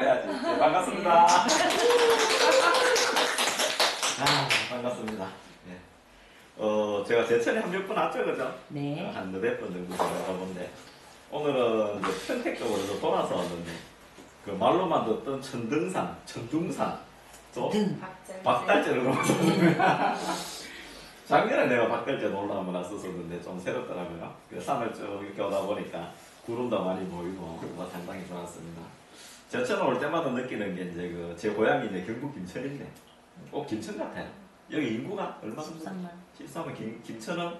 해야지. 네, 반갑습니다. 반갑습니다. 네. 제가 제천에 한 몇 번 왔죠, 그죠? 네. 한 너댓 번 정도 들어가본데, 오늘은 이제 평택적으로 돌아서 왔는데, 그 말로만 듣던 천둥산, 또 박달재로 왔습니다. 작년에 내가 박달재 놀러 한번 왔었는데 좀 새롭더라고요. 그 산을 쭉 이렇게 오다 보니까 구름도 많이 보이고 상당히 좋았습니다. 제천 올 때마다 느끼는 게 이제 제 고향이 이제 경북 김천인데 꼭 김천 같아요. 여기 인구가 얼마 정도? 13만. 13만. 김천은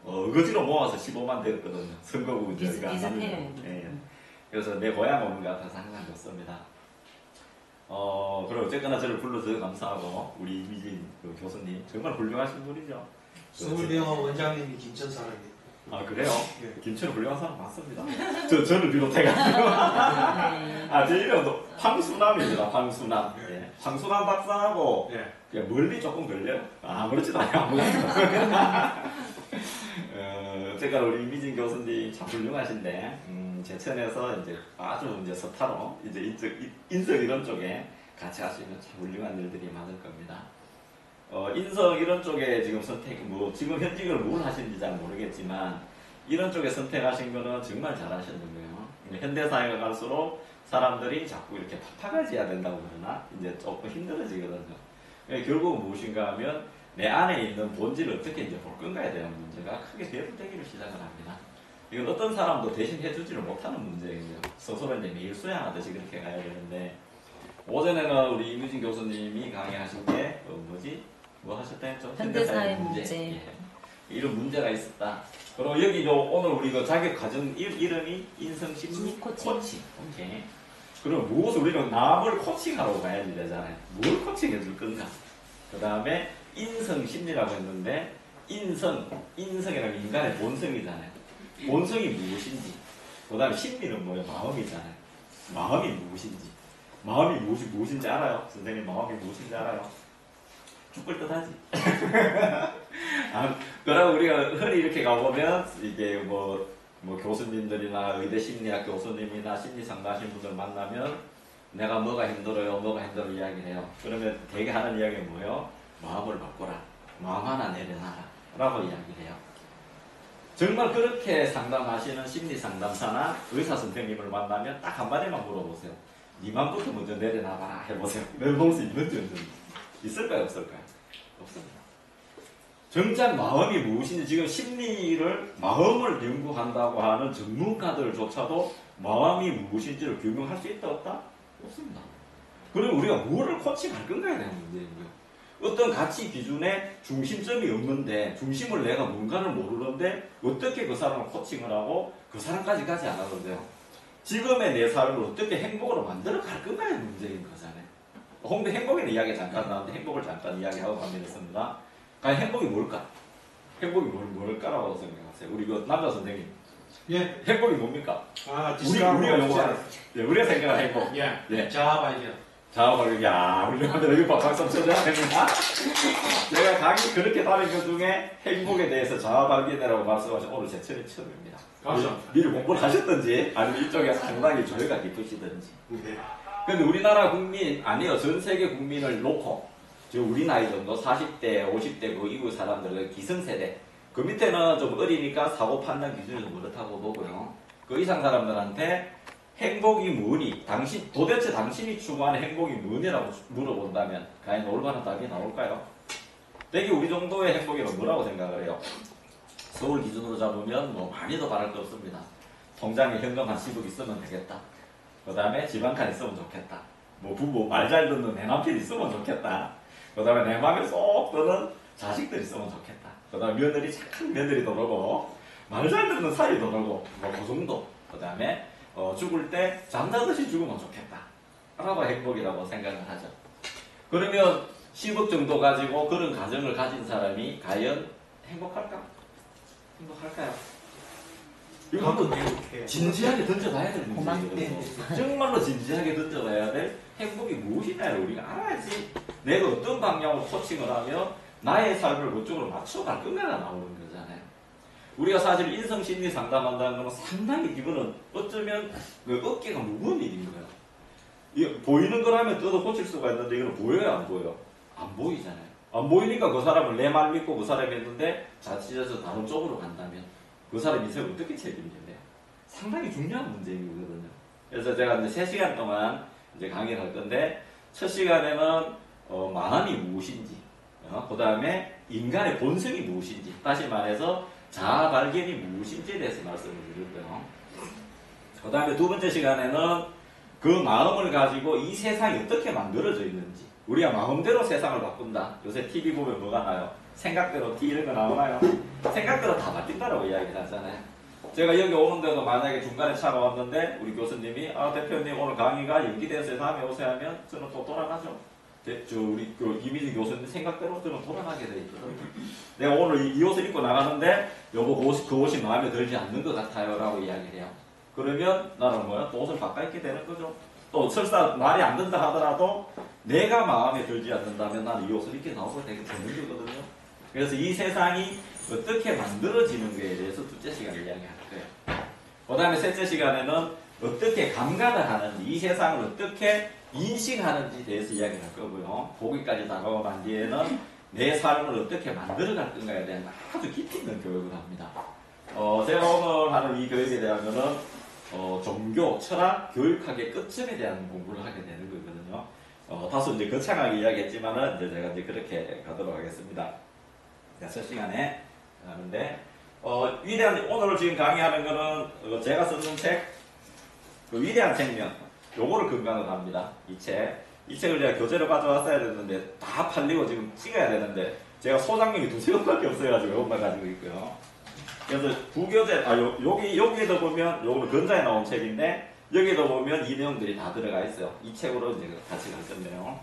어거지로 모아서 15만 되었거든요. 선거구 저희가 비슷해요. 예. 그래서 내 고향 오는 것 같아서 항상 좋습니다. 그리고 어쨌거나 저를 불러주셔서 감사하고 우리 이미진 교수님 정말 훌륭하신 분이죠. 서울병원 원장님이 김천 사람이에요. 아 그래요? 예. 김천을 훌륭한 사람 맞습니다. 저를 비롯해가지고 제 이름도 황수남입니다. 황수남. 예. 황수남 박사하고 예. 그냥 멀리 조금 걸려요. 아무렇지도 않아요. 어쨌거나 우리 이미진 교수님 참 훌륭하신데 제천에서 이제 아주 이제 서타로 이제 인성 이런 쪽에 같이 하시면 참 훌륭한 일들이 많을 겁니다. 인성 이런 쪽에 지금 지금 현직을 뭘 하시는지 잘 모르겠지만, 이런 쪽에 선택하신 거는 정말 잘하셨는 거예요. 현대사회가 갈수록 사람들이 자꾸 이렇게 팍팍해져야 된다고 그러나, 이제 조금 힘들어지거든요. 결국은 무엇인가 하면, 내 안에 있는 본질을 어떻게 이제 볼 건가에 대한 문제가 크게 대두되기를 시작을 합니다. 이건 어떤 사람도 대신 해주지를 못하는 문제예요. 스스로 이제 매일 수양하듯이 그렇게 가야 되는데, 오전에는 우리 이무진 교수님이 강의하신 게, 뭐 하셨다 했죠? 현대사회 문제. 예. 이런 문제가 있었다. 그리고 여기 오늘 우리 자격 과정 이름이 인성심리 코칭. 오케이. 그럼 무엇을 우리는 남을 코칭하러 가야지 되잖아요. 뭘 코칭해 줄 건가? 그 다음에 인성심리라고 했는데, 인성이라는 인간의 본성이잖아요. 본성이 무엇인지. 그 다음에 심리는 뭐예요? 마음이잖아요. 마음이 무엇인지. 마음이 무엇인지 알아요? 선생님 마음이 무엇인지 알아요? 죽을 듯하지. 그러고 우리가 흔히 이렇게 가보면 이게 뭐 교수님들이나 의대 심리학 교수님이나 심리 상담하신 분들 만나면 내가 뭐가 힘들어요 이야기를 해요. 그러면 되게 하는 이야기는 뭐예요? 마음을 바꿔라. 마음 하나 내려놔라. 라고 이야기를 해요. 정말 그렇게 상담하시는 심리 상담사나 의사 선생님을 만나면 딱 한마디만 물어보세요. 네 마음부터 먼저 내려놔봐라 해보세요. 내려놓을 수 있는지 없는지. 있을까요 없을까요? 없습니다. 정작 마음이 무엇인지, 지금 심리를 마음을 연구한다고 하는 전문가들조차도 마음이 무엇인지를 규명할 수 있다 없다? 없습니다. 그럼 우리가 뭐를 코칭할 건가에 대한 문제입니다. 어떤 가치 기준에 중심점이 없는데, 중심을 내가 뭔가를 모르는데 어떻게 그 사람을 코칭을 하고 그 사람까지 가지 않아도 돼요. 지금의 내 삶을 어떻게 행복으로 만들어 갈 건가의 문제인 거잖아요. 홍대 행복에 이야기 잠깐 나왔는데 행복을 잠깐 이야기하고 가겠습니다. 과연 행복이 뭘까? 행복이 뭘까라고 생각하세요? 우리 남자 선생님. 예. 행복이 뭡니까? 우리가 요구하는, 우리가 생각하는 행복. 예. 네. 자아 발견. 자아발견. 야, 훌륭한데 이거 박수 쳐줘야 됩니다. 제가 강의 그렇게 다른 것 중에 행복에 대해서 자아발견이라고 말씀하신 오늘 제천이 처음입니다. 미리 공부를 하셨든지 아니면 이쪽에 상당히 조예가 깊으시든지. 네. 근데 우리나라 국민, 아니요, 전 세계 국민을 놓고, 우리 나이 정도, 40대, 50대 그 이후 사람들, 기성세대, 그 밑에는 좀 어리니까 사고 판단 기준이 좀 그렇다고 보고요. 그 이상 사람들한테 행복이 뭐니? 도대체 당신이 추구하는 행복이 뭐니라고 물어본다면, 과연 올바른 답이 나올까요? 대개 우리 정도의 행복이란 뭐라고 생각을 해요? 서울 기준으로 잡으면 뭐 많이도 바랄 거 없습니다. 통장에 현금 한 10억 있으면 되겠다. 그 다음에 집 한 칸 있으면 좋겠다. 뭐 부부 말 잘 듣는 내 남편 있으면 좋겠다. 그 다음에 내 맘에 쏙 드는 자식들 있으면 좋겠다. 그 다음에 며느리 착한 며느리도 그러고 말 잘 듣는 사이도 그러고 뭐 그 정도. 그 다음에 죽을 때 잠자듯이 죽으면 좋겠다. 라고 행복이라고 생각을 하죠. 그러면 10억 정도 가지고 그런 가정을 가진 사람이 과연 행복할까? 행복할까요? 이거 한번 진지하게 던져봐야 될 문제예요. 정말로 진지하게 던져봐야 될 행복이 무엇이냐를 우리가 알아야지 내가 어떤 방향으로 코칭을 하면 나의 삶을 그쪽으로 맞춰갈 건가가 나오는 거잖아요. 우리가 사실 인성심리 상담한다는 건 상당히 기분은 어쩌면 그 어깨가 무거운 일인 거예요. 보이는 거라면 뜯어 고칠 수가 있는데 이거는 보여요, 안 보여요? 안 보이잖아요. 안 보이니까 그 사람을 내 말 믿고 그 사람이 했는데 자칫해서 다른 쪽으로 간다면 그 사람 인생을 어떻게 책임질래요? 상당히 중요한 문제인 거거든요. 그래서 제가 이제 3시간 동안 이제 강의를 할 건데 첫 시간에는 마음이 무엇인지, 그 다음에 인간의 본성이 무엇인지, 다시 말해서 자아 발견이 무엇인지에 대해서 말씀을 드리고요. 그 다음에 두 번째 시간에는 그 마음을 가지고 이 세상이 어떻게 만들어져 있는지, 우리가 마음대로 세상을 바꾼다. 요새 TV 보면 뭐가 나요? 생각대로 티 이런 거 나오나요? 생각대로 다 바뀐다라고 이야기를 하잖아요. 제가 여기 오는데도 만약에 중간에 차가 왔는데 우리 교수님이 대표님 오늘 강의가 연기돼서 다음에 오세요 하면 저는 또 돌아가죠. 우리 이민희 교수님 생각대로 저는 돌아가게 돼 있거든요. 내가 오늘 이 옷을 입고 나가는데 여보 그 옷이 마음에 들지 않는 것 같아요 라고 이야기를 해요. 그러면 나는 뭐야? 또 옷을 바꿔 입게 되는 거죠. 또 설사 말이 안 된다 하더라도 내가 마음에 들지 않는다면 나는 이 옷을 입게 나오게 되는 거거든요. 그래서 이 세상이 어떻게 만들어지는가에 대해서 둘째 시간에 이야기할 거예요. 그 다음에 셋째 시간에는 어떻게 감각을 하는지, 이 세상을 어떻게 인식하는지에 대해서 이야기를 할 거고요. 거기까지 다가오고 난 뒤에는 내 삶을 어떻게 만들어갈 건가에 대한 아주 깊이 있는 교육을 합니다. 제가 오늘 하는 이 교육에 대하면은 종교, 철학, 교육학의 끝점에 대한 공부를 하게 되는 거거든요. 다소 이제 거창하게 이야기했지만은 이제 제가 이제 그렇게 가도록 하겠습니다. 첫 시간에 하는데, 오늘 지금 강의하는 거는 제가 쓰는 책, 그 위대한 생명, 요거를 근간으로 합니다. 이 책을 제가 교재로 가져왔어야 되는데, 다 팔리고 지금 찍어야 되는데, 제가 소장용이 2-3권밖에 없어가지고 이것만 가지고 있고요. 그래서 부교재, 여기에도 보면, 요거는 근자에 나온 책인데, 여기에도 보면 이 내용들이 다 들어가 있어요. 이 책으로 이제 같이 갈 건데요.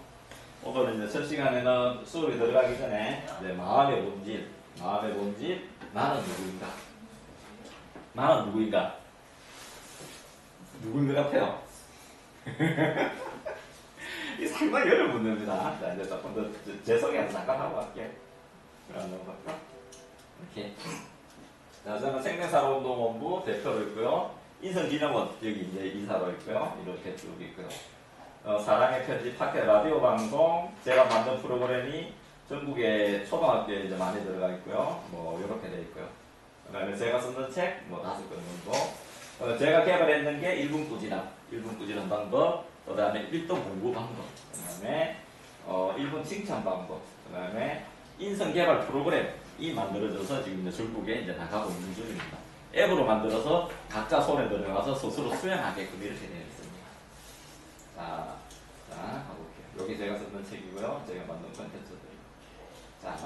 오늘은 이제 첫 시간에는 수업이 들어가기 전에, 이제 마음의 본질, 나는 누구인가? 나는 누구인가? 누구인 것 같아요? 이 상당히 어려운 문제입니다. 자, 이제 조금 더 제 소개 잠깐 하고 갈게요. 이렇게. 자, 저는 생명사로운동본부 대표로 있고요. 인성기념원 여기 이제 이사로 있고요. 이렇게 쭉 있고요. 사랑의 편지 팟캐 라디오 방송 제가 만든 프로그램이 전국의 초등학교에 이제 많이 들어가 있고요. 뭐 이렇게 돼 있고요. 그다음에 제가 쓰는 책 뭐 5권 정도. 제가 개발했는 게 1분 꾸준한 방법. 그다음에 1동 공부 방법. 그다음에 1분 칭찬 방법. 그다음에 인성 개발 프로그램이 만들어져서 지금 이제 전국에 이제 나가고 있는 중입니다. 앱으로 만들어서 각자 손에 들어가서 스스로 수행하게끔 이렇게 되어 있습니다. 자, 가볼게요. 여기 제가 쓰는 책이고요. 제가 만든 콘텐츠들. 자,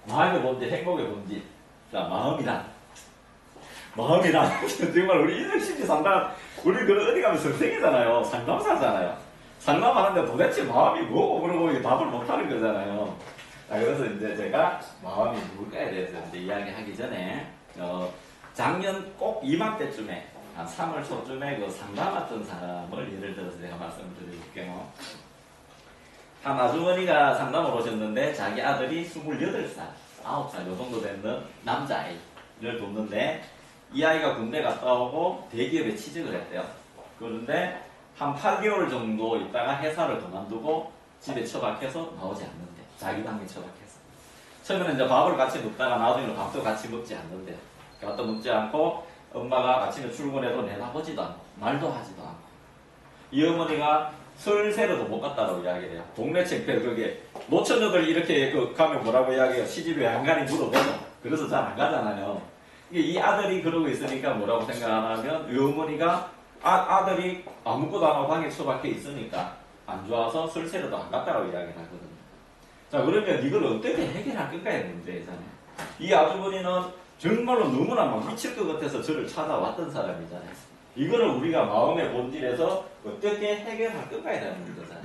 마음의 본질, 행복의 본질. 자, 마음이란 정말 우리 인생심리 상담, 우리 어디 가면 선생이잖아요. 상담사잖아요. 상담하는데 도대체 마음이 뭐고 물어보니 답을 못하는 거잖아요. 자, 그래서 이제 제가 마음이 뭘까에 대해서 이제 이야기하기 전에, 작년 꼭 이맘때쯤에, 한 3월 초쯤에 그 상담했던 사람을 예를 들어서 제가 말씀을 드릴게요. 한 아주머니가 상담을 오셨는데 자기 아들이 28살, 9살 요 정도 되는 남자아이를 돕는데 이 아이가 군대 갔다 오고 대기업에 취직을 했대요. 그런데 한 8개월 정도 있다가 회사를 그만두고 집에 처박혀서 나오지 않는데, 자기 방에 처박혀서. 처음에는 이제 밥을 같이 먹다가 나중에는 밥도 같이 먹지 않는데, 밥도 먹지 않고 엄마가 아침에 출근해도 내다보지도 않고 말도 하지도 않고, 이 어머니가 설새로도 못 갔다라고 이야기를 해요. 동네 책들 그게 노처녀들 이렇게 가면 뭐라고 이야기해요? 시집에 안 가니 물어보죠. 그래서 잘 안 가잖아요. 이 아들이 그러고 있으니까 뭐라고 생각하냐면, 이 어머니가 아들이 아무것도 안 하고 방에 처박혀 있으니까 안 좋아서 설새로도 안 갔다라고 이야기를 하거든요. 자, 그러면 이걸 어떻게 해결할 건가의 문제잖아요. 이 아주머니는 정말로 너무나 막 미칠 것 같아서 저를 찾아왔던 사람이잖아요. 이거를 우리가 마음의 본질에서 어떻게 해결할 건가에 대한 문제잖아요.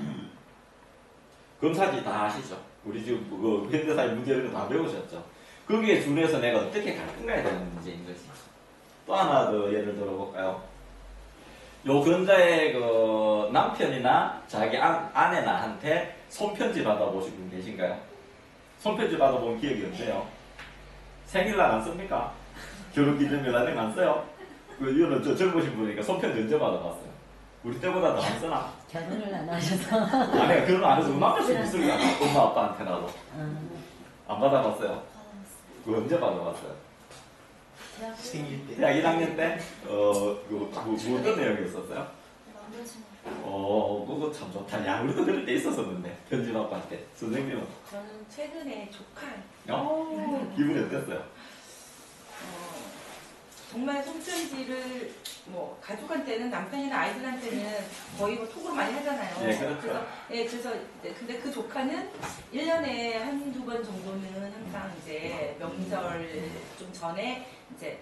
검사지 다 아시죠? 우리 지금 현대사의 문제 이런 거 다 배우셨죠? 거기에 준해서 내가 어떻게 갈 건가에 대한 문제인 거지. 또 하나 더 예를 들어볼까요? 요 근자의 그 남편이나 자기 아내나한테 손편지 받아보신 분 계신가요? 손편지 받아본 기억이 없네요. 생일날 안 씁니까? 결혼기념일 아직 안 써요? 이거는 저 젊으신 분이니까 손편지 언제 받아봤어요? 우리 때보다 더 안 쓰나? 결혼을 안 하셔서. 아니 결혼 안 해서 음악 할수 있을 거 아니야. 엄마 아빠한테나도. 안 받아봤어요? 그거 언제 받아봤어요? 생일 때. 대학 1학년 때? 어떤 내용이었었어요? 그거 참 좋다. 야, 우리도 그럴 때 있었었는데. 편지 아빠한테. 선생님은? 저는 최근에 조카 기분이 어땠어요? 정말 손편지를 뭐 가족한테는 남편이나 아이들한테는 거의 뭐 톡으로 많이 하잖아요. 예, 그렇죠. 그래서 이제 근데 그 조카는 1년에 한두 번 정도는 항상 이제 명절 좀 전에 이제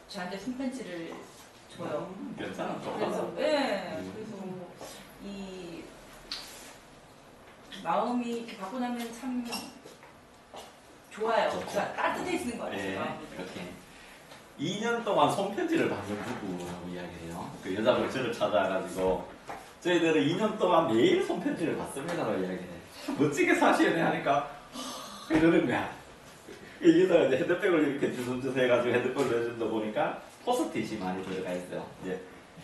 저한테 손편지를 줘요. 괜찮아. 그래서 그래서 이 마음이 이렇게 받고 나면 참 좋아요. 그러니까 따뜻해지는 거 같아요. 마음이. 그렇게. 2년 동안 손편지를 받는 부부라고 이야기해요. 그 여자분 저를 찾아가지고 저희들은 2년 동안 매일 손편지를 받습니다라고 이야기해. 멋지게 사시네 하니까 이러는 거야. 여기서 이제 핸드백을 이렇게 주섬주섬 해가지고 핸드폰을 내준다 보니까 포스트잇이 많이 들어가 있어요. 이제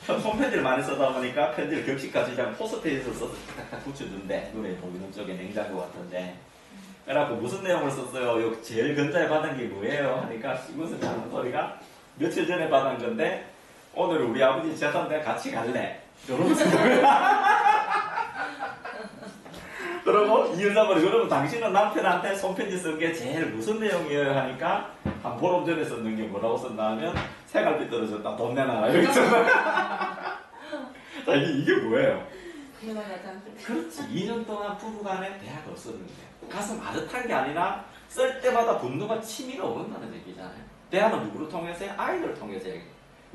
손편지를 많이 쓰다 보니까 편지를 격식같이 그냥 포스트잇을 써서 탁탁 붙여준대. 눈에 보이는 쪽에 냉장고 같은데. 그래갖고 무슨 내용을 썼어요? 여기 제일 근자에 받은 게 뭐예요? 하니까 이것은 하는 소리가 며칠 전에 받은 건데 오늘 우리 아버지 재산대 같이 갈래? 이러면서 그러고 이 여자분이 그러면 당신은 남편한테 손편지 쓴 게 제일 무슨 내용이에요? 하니까 한 보름 전에 썼는 게 뭐라고 썼나 하면 생활비 떨어졌다 돈 내놔라 이렇게 썼나. 자 이게 뭐예요? 그렇지. 2년 동안 부부간에 대화가 없었는데 가슴 아득한 게 아니라 쓸 때마다 분노가 치밀어 오른다는 얘기잖아요. 대화는 누구를 통해서요? 아이들을 통해서 얘기.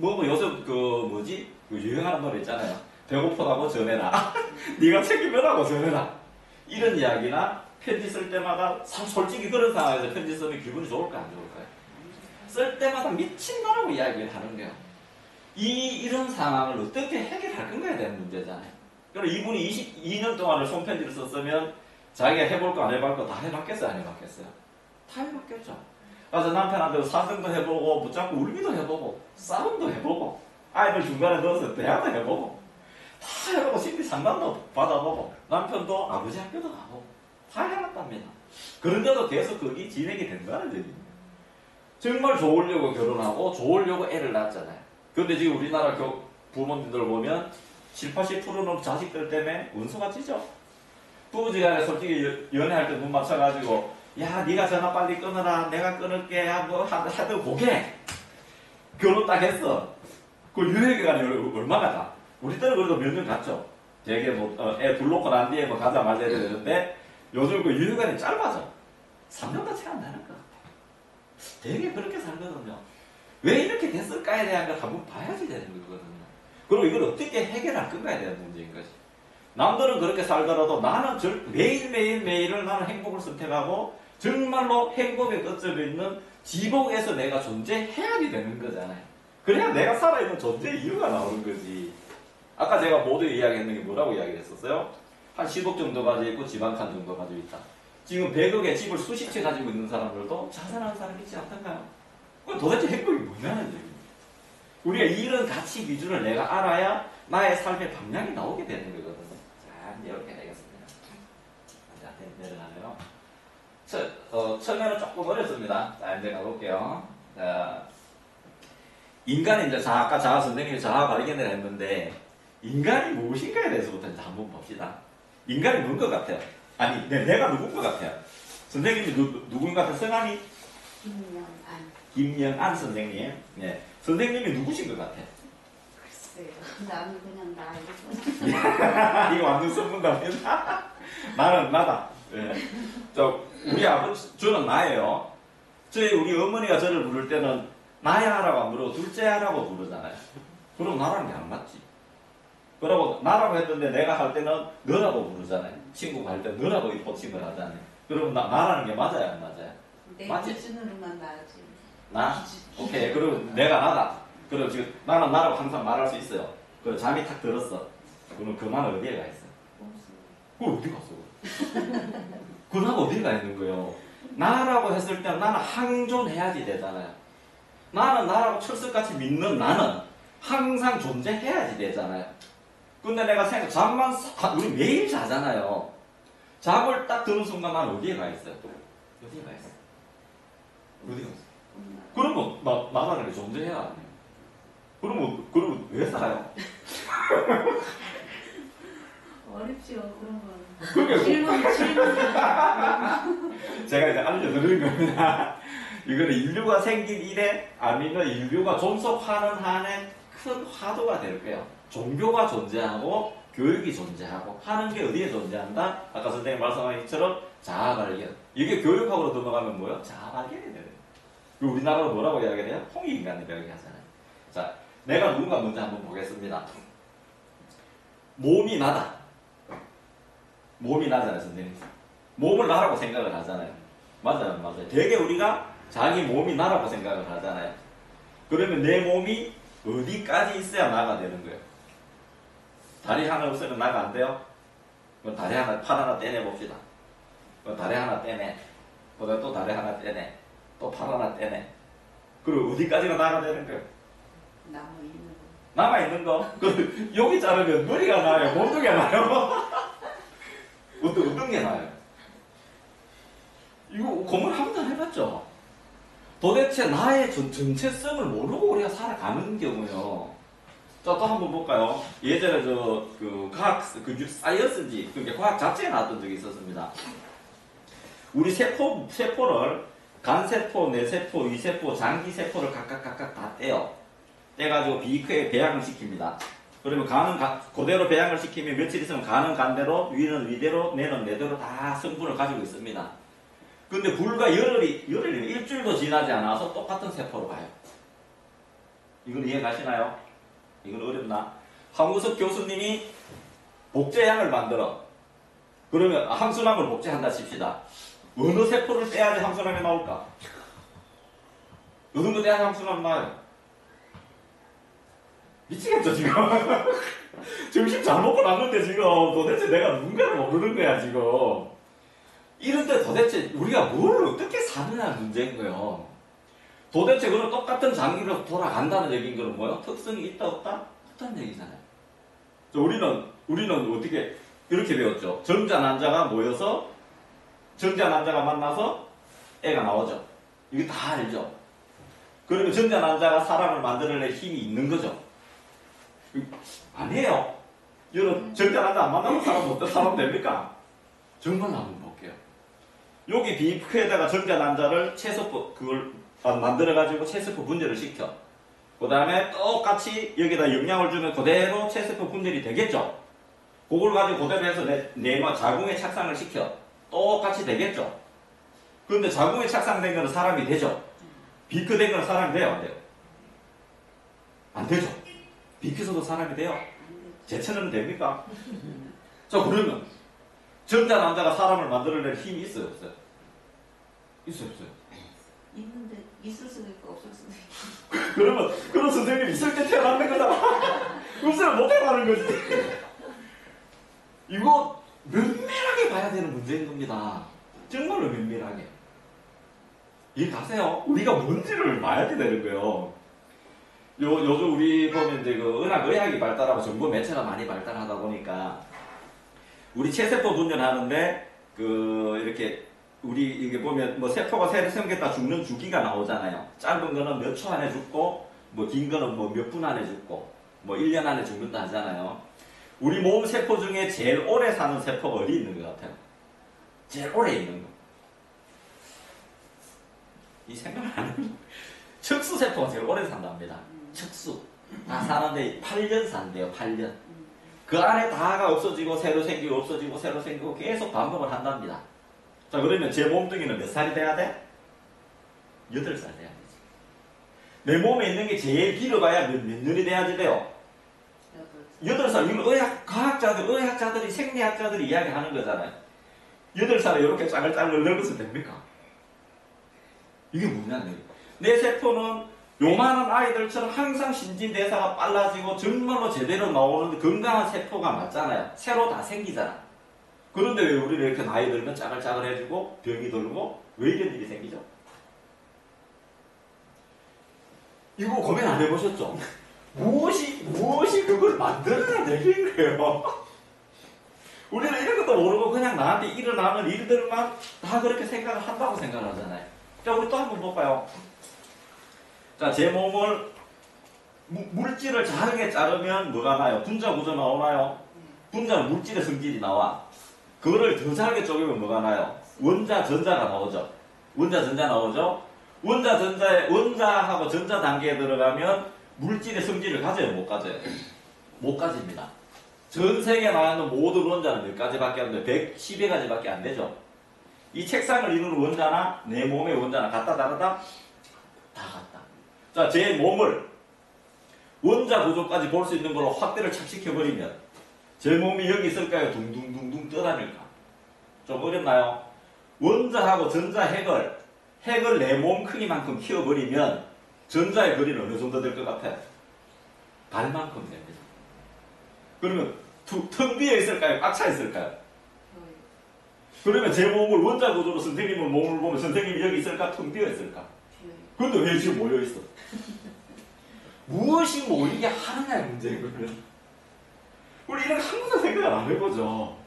요즘 그 유행하는 노래 있잖아요. 배고프다고 전해라. 네가 책임져라고 전해라. 이런 이야기나 편지 쓸 때마다 솔직히 그런 상황에서 편지 쓰면 기분이 좋을까 안 좋을까요? 쓸 때마다 미친다라고 이야기를 하는 거예요. 이런 상황을 어떻게 해결할 건가에 대한 문제잖아요. 그러니까 이분이 22년 동안을 손편지를 썼으면 자기가 해볼 거 안 해볼 거 다 해봤겠어요? 안 해봤겠어요? 다 해봤겠죠. 그래서 남편한테 사정도 해보고 붙잡고 울기도 해보고 싸움도 해보고 아이들 중간에 넣어서 대화도 해보고 다 해보고 심리 상담도 받아보고 남편도 아버지 학교도 가보고 다 해봤답니다. 그런데도 계속 그게 진행이 된다는 얘기입니다. 정말 좋으려고 결혼하고 좋으려고 애를 낳았잖아요. 근데 지금 우리나라 부모님들 보면 70, 80%는 자식들 때문에 원수가 찌죠. 부부지간에 솔직히 연애할 때 눈 맞춰가지고 야 네가 전화 빨리 끊어라 내가 끊을게 야 뭐 하든 고개 결혼 딱 했어. 그 유효기간이 얼마나 가? 우리 때는 그래도 몇 년 갔죠. 되게 애 둘 놓고 난 뒤에 가자 말자 해야 되는데 요즘 그 유효기간이 짧아져. 3년도 채 안 되는 것 같아. 되게 그렇게 살거든요. 왜 이렇게 됐을까에 대한 걸 한번 봐야지 되는 거거든요. 그리고 이걸 어떻게 해결할 건가에 대한 문제인 거지. 남들은 그렇게 살더라도 나는 매일을 나는 행복을 선택하고 정말로 행복의 끝점에 있는 지복에서 내가 존재해야지 되는 거잖아요. 그래야 내가 살아있는 존재의 이유가 나오는 거지. 아까 제가 모두 이야기했는 게 뭐라고 이야기했었어요? 한 10억 정도 가지고 있고 집 한 칸 정도 가지고 있다. 지금 100억의 집을 수십 채 가지고 있는 사람들도 자살하는 사람이 있지 않던가요? 그럼 도대체 행복이 뭐냐는 얘기입니다. 우리가 이런 가치 기준을 내가 알아야 나의 삶의 방향이 나오게 되는 거거든요. 자, 이렇게 되겠습니다. 자, 내려가네요. 처음에는 조금 어렵습니다. 자, 이제 가볼게요. 자, 인간이 이제 아까 자아 선생님이 자아 발견을 했는데, 인간이 무엇인가에 대해서부터 이제 한번 봅시다. 인간이 누군 것 같아요? 아니, 내가 누군 것 같아요? 선생님이 누군 것 같아요? 성함이? 김영안 선생님. 네. 선생님이 누구신 것 같아요? 글쎄요. 나는 그냥 나이고. 이거 완전 선문답니다. 나는 나다. 네. 우리 아버지, 저는 나예요. 우리 어머니가 저를 부를 때는 나야라고 안 부르고 둘째야라고 부르잖아요. 그럼 나라는 게 안 맞지. 그러고 나라고 했던데 내가 할 때는 너라고 부르잖아요. 친구가 할 때 너라고 호칭을 하잖아요. 그럼 나라는 게 맞아요, 안 맞아요? 내 맞지? 기준으로만 나지. 나? 오케이. 그럼 내가 나다. 그럼 지금 나는 나라고 항상 말할 수 있어요. 그럼 잠이 탁 들었어. 그럼 그 나는 어디에 가 있어? 그 어디 갔어? 그 나가 어디 가 있는 거예요? 나라고 했을 때 나는 항존해야지 되잖아요. 나는 나라고 철석같이 믿는 나는 항상 존재해야지 되잖아요. 근데 내가 잠만 우리 매일 자잖아요. 잠을 딱 드는 순간 난 어디에 가 있어요? 어디에 가 있어? 어디에 가 있어? 그러면 나라는 게 존재해야 안 해요. 그러면 왜 살아요? 어렵죠 그런 건. 그게 질문. 제가 이제 알려드리는 겁니다. 이거는 인류가 생긴 이래 아니면 인류가 존속하는 한에 큰 화두가 될 거예요. 종교가 존재하고 교육이 존재하고 하는 게 어디에 존재한다? 아까 선생님 말씀하신 것처럼 자아발견. 이게 교육학으로 넘어가면 뭐예요? 자아발견이 돼요. 우리나라로 뭐라고 이야기해요? 홍익인간이라고 이야기하잖아요. 자, 내가 누군가 먼저 한번 보겠습니다. 몸이 나다. 몸이 나잖아요, 선생님. 몸을 나라고 생각을 하잖아요. 맞아요, 맞아요. 되게 우리가 자기 몸이 나라고 생각을 하잖아요. 그러면 내 몸이 어디까지 있어야 나가 되는 거예요? 다리 하나 없으면 나가 안 돼요? 그럼 다리 하나, 팔 하나 떼내 봅시다. 그럼 다리 하나 떼내. 그다음 또 다리 하나 떼내. 또 팔 하나 떼내. 그리고 어디까지가 나가 되는 거예요? 남아 있는 거. 남아 있는 거. 여기 자르면 머리가 나요, 몸뚱이가 나요. 어떤 게 나요? 이거 고민 한번 해봤죠? 도대체 나의 정체성을 모르고 우리가 살아가는 경우요. 자, 또 한번 볼까요? 예전에 사이언스지, 그게 과학 자체에 나왔던 적이 있었습니다. 우리 세포를 간세포, 뇌세포, 위세포, 장기세포를 각각 다 떼요. 떼가지고 비크에 배양을 시킵니다. 그러면 그대로 배양을 시키면 며칠 있으면 간은 간대로, 위는 위대로, 뇌는 뇌대로 다 성분을 가지고 있습니다. 근데 불과 열흘이면 일주일도 지나지 않아서 똑같은 세포로 가요. 이건 이해 가시나요? 이건 어렵나? 황우석 교수님이 복제양을 만들어. 그러면 함수남을 복제한다 칩시다. 어느 세포를 떼야지 함수남이 나올까? 어느 거 떼야지 함수남이 나와요? 미치겠죠 지금? 점심 잘 먹고 났는데 지금 도대체 내가 누군가를 모르는 거야 지금. 이런데 도대체 우리가 뭘 어떻게 사느냐는 문제인 거예요. 도대체 그런 똑같은 장기로 돌아간다는 얘기인 거는 뭐예요? 특성이 있다 없다? 없다는 얘기잖아요. 우리는 어떻게 이렇게 배웠죠. 정자 난자가 모여서 정자 난자가 만나서 애가 나오죠. 이거 다 알죠. 그러면 정자 난자가 사람을 만들어낼 힘이 있는 거죠. 아니에요. 여러분 정자 난자 안 만나면 사람 됩니까? 정말 한번 볼게요. 여기 비크에다가 정자 난자를 그걸 만들어가지고 체세포 분열을 시켜. 그 다음에 똑같이 여기다 영양을 주면 그대로 체세포 분열이 되겠죠. 그걸 가지고 그대로 해서 뇌와 자궁에 착상을 시켜. 똑같이 되겠죠. 그런데 자궁에 착상된 거는 사람이 되죠. 비크된 거는 사람이 돼요, 안 돼요? 안 되죠. 비크에서도 사람이 돼요. 제천은 됩니까? 자, 그러면 정자 난자가 사람을 만들어낼 힘이 있어요, 없어요? 있어요, 없어요? 있는데 있을 수도 있고 없을 수도 있고. 그러면 그런 선생님 있을 때 태어나는 거잖아. 없으면 못 태어나는 거지. 이거 면밀하게 봐야 되는 문제인 겁니다. 정말로 면밀하게. 이해 가세요? 우리가 뭔지를 봐야 되는 거예요. 요즘 우리 보면 이제 의학이 발달하고 정보 매체가 많이 발달하다 보니까 우리 체세포 분열하는데 이렇게 우리 이게 보면 세포가 새로 생겼다 죽는 주기가 나오잖아요. 짧은 거는 몇 초 안에 죽고 긴 거는 몇 분 안에 죽고 1년 안에 죽는다 하잖아요. 우리 몸 세포 중에 제일 오래 사는 세포가 어디 있는 것 같아요? 제일 오래 있는 거. 이 생각 안 해요. 척수 세포가 제일 오래 산답니다. 척수. 다 사는데 8년 산대요. 8년. 그 안에 다가 없어지고 새로 생기고 없어지고 새로 생기고 계속 반복을 한답니다. 자, 그러면 제 몸뚱이는 몇 살이 돼야 돼? 8살 돼야 되지. 내 몸에 있는 게 제일 길어봐야 몇 년이 돼야지 돼요? 8살. 이건 의학자들이, 생리학자들이 이야기하는 거잖아요. 8살에 이렇게 짜글짜글 늙어서 됩니까? 이게 뭐냐면, 내 세포는 요만한 아이들처럼 항상 신진대사가 빨라지고 정말로 제대로 나오는 건강한 세포가 맞잖아요. 새로 다 생기잖아. 그런데 왜 우리는 이렇게 나이 들면 짜글짜글해지고 병이 들고 왜 이런 일이 생기죠? 이거 고민 안 해보셨죠? 무엇이 그걸 만들어야 되는 거예요. 우리는 이런 것도 모르고 그냥 나한테 일어나는 일들만 다 그렇게 생각을 한다고 생각을 하잖아요. 자, 우리 또 한번 볼까요? 자, 제 몸을 물질을 작게 자르면 뭐가 나요? 분자 구조 나오나요? 분자는 물질의 성질이 나와. 그거를 더 작게 쪼개면 뭐가 나요? 원자, 전자가 나오죠. 원자, 전자 나오죠? 원자, 전자에, 원자하고 전자 단계에 들어가면 물질의 성질을 가져요? 못 가져요? 못 가집니다. 전 세계에 나오는 모든 원자는 몇 가지밖에 안 돼요? 110여 가지밖에 안 되죠? 이 책상을 이루는 원자나 내 몸의 원자나 같다, 다르다? 다 같다. 자, 제 몸을 원자 구조까지 볼 수 있는 걸로 확대를 착 시켜버리면 제 몸이 여기 있을까요? 둥둥둥둥 떠다닐까? 좀 어렵나요? 원자하고 전자 핵을 내 몸 크기만큼 키워버리면 전자의 거리는 어느 정도 될 것 같아요? 발만큼 됩니다. 그러면 텅 비어 있을까요? 꽉 차 있을까요? 그러면 제 몸을 원자 구조로 선생님의 몸을 보면 선생님이 여기 있을까? 텅 비어 있을까? 근데 왜 지금 모여 있어? 무엇이 모이게 하느냐의 문제거든요. 우리 이런 거 항상 생각을 안 해보죠.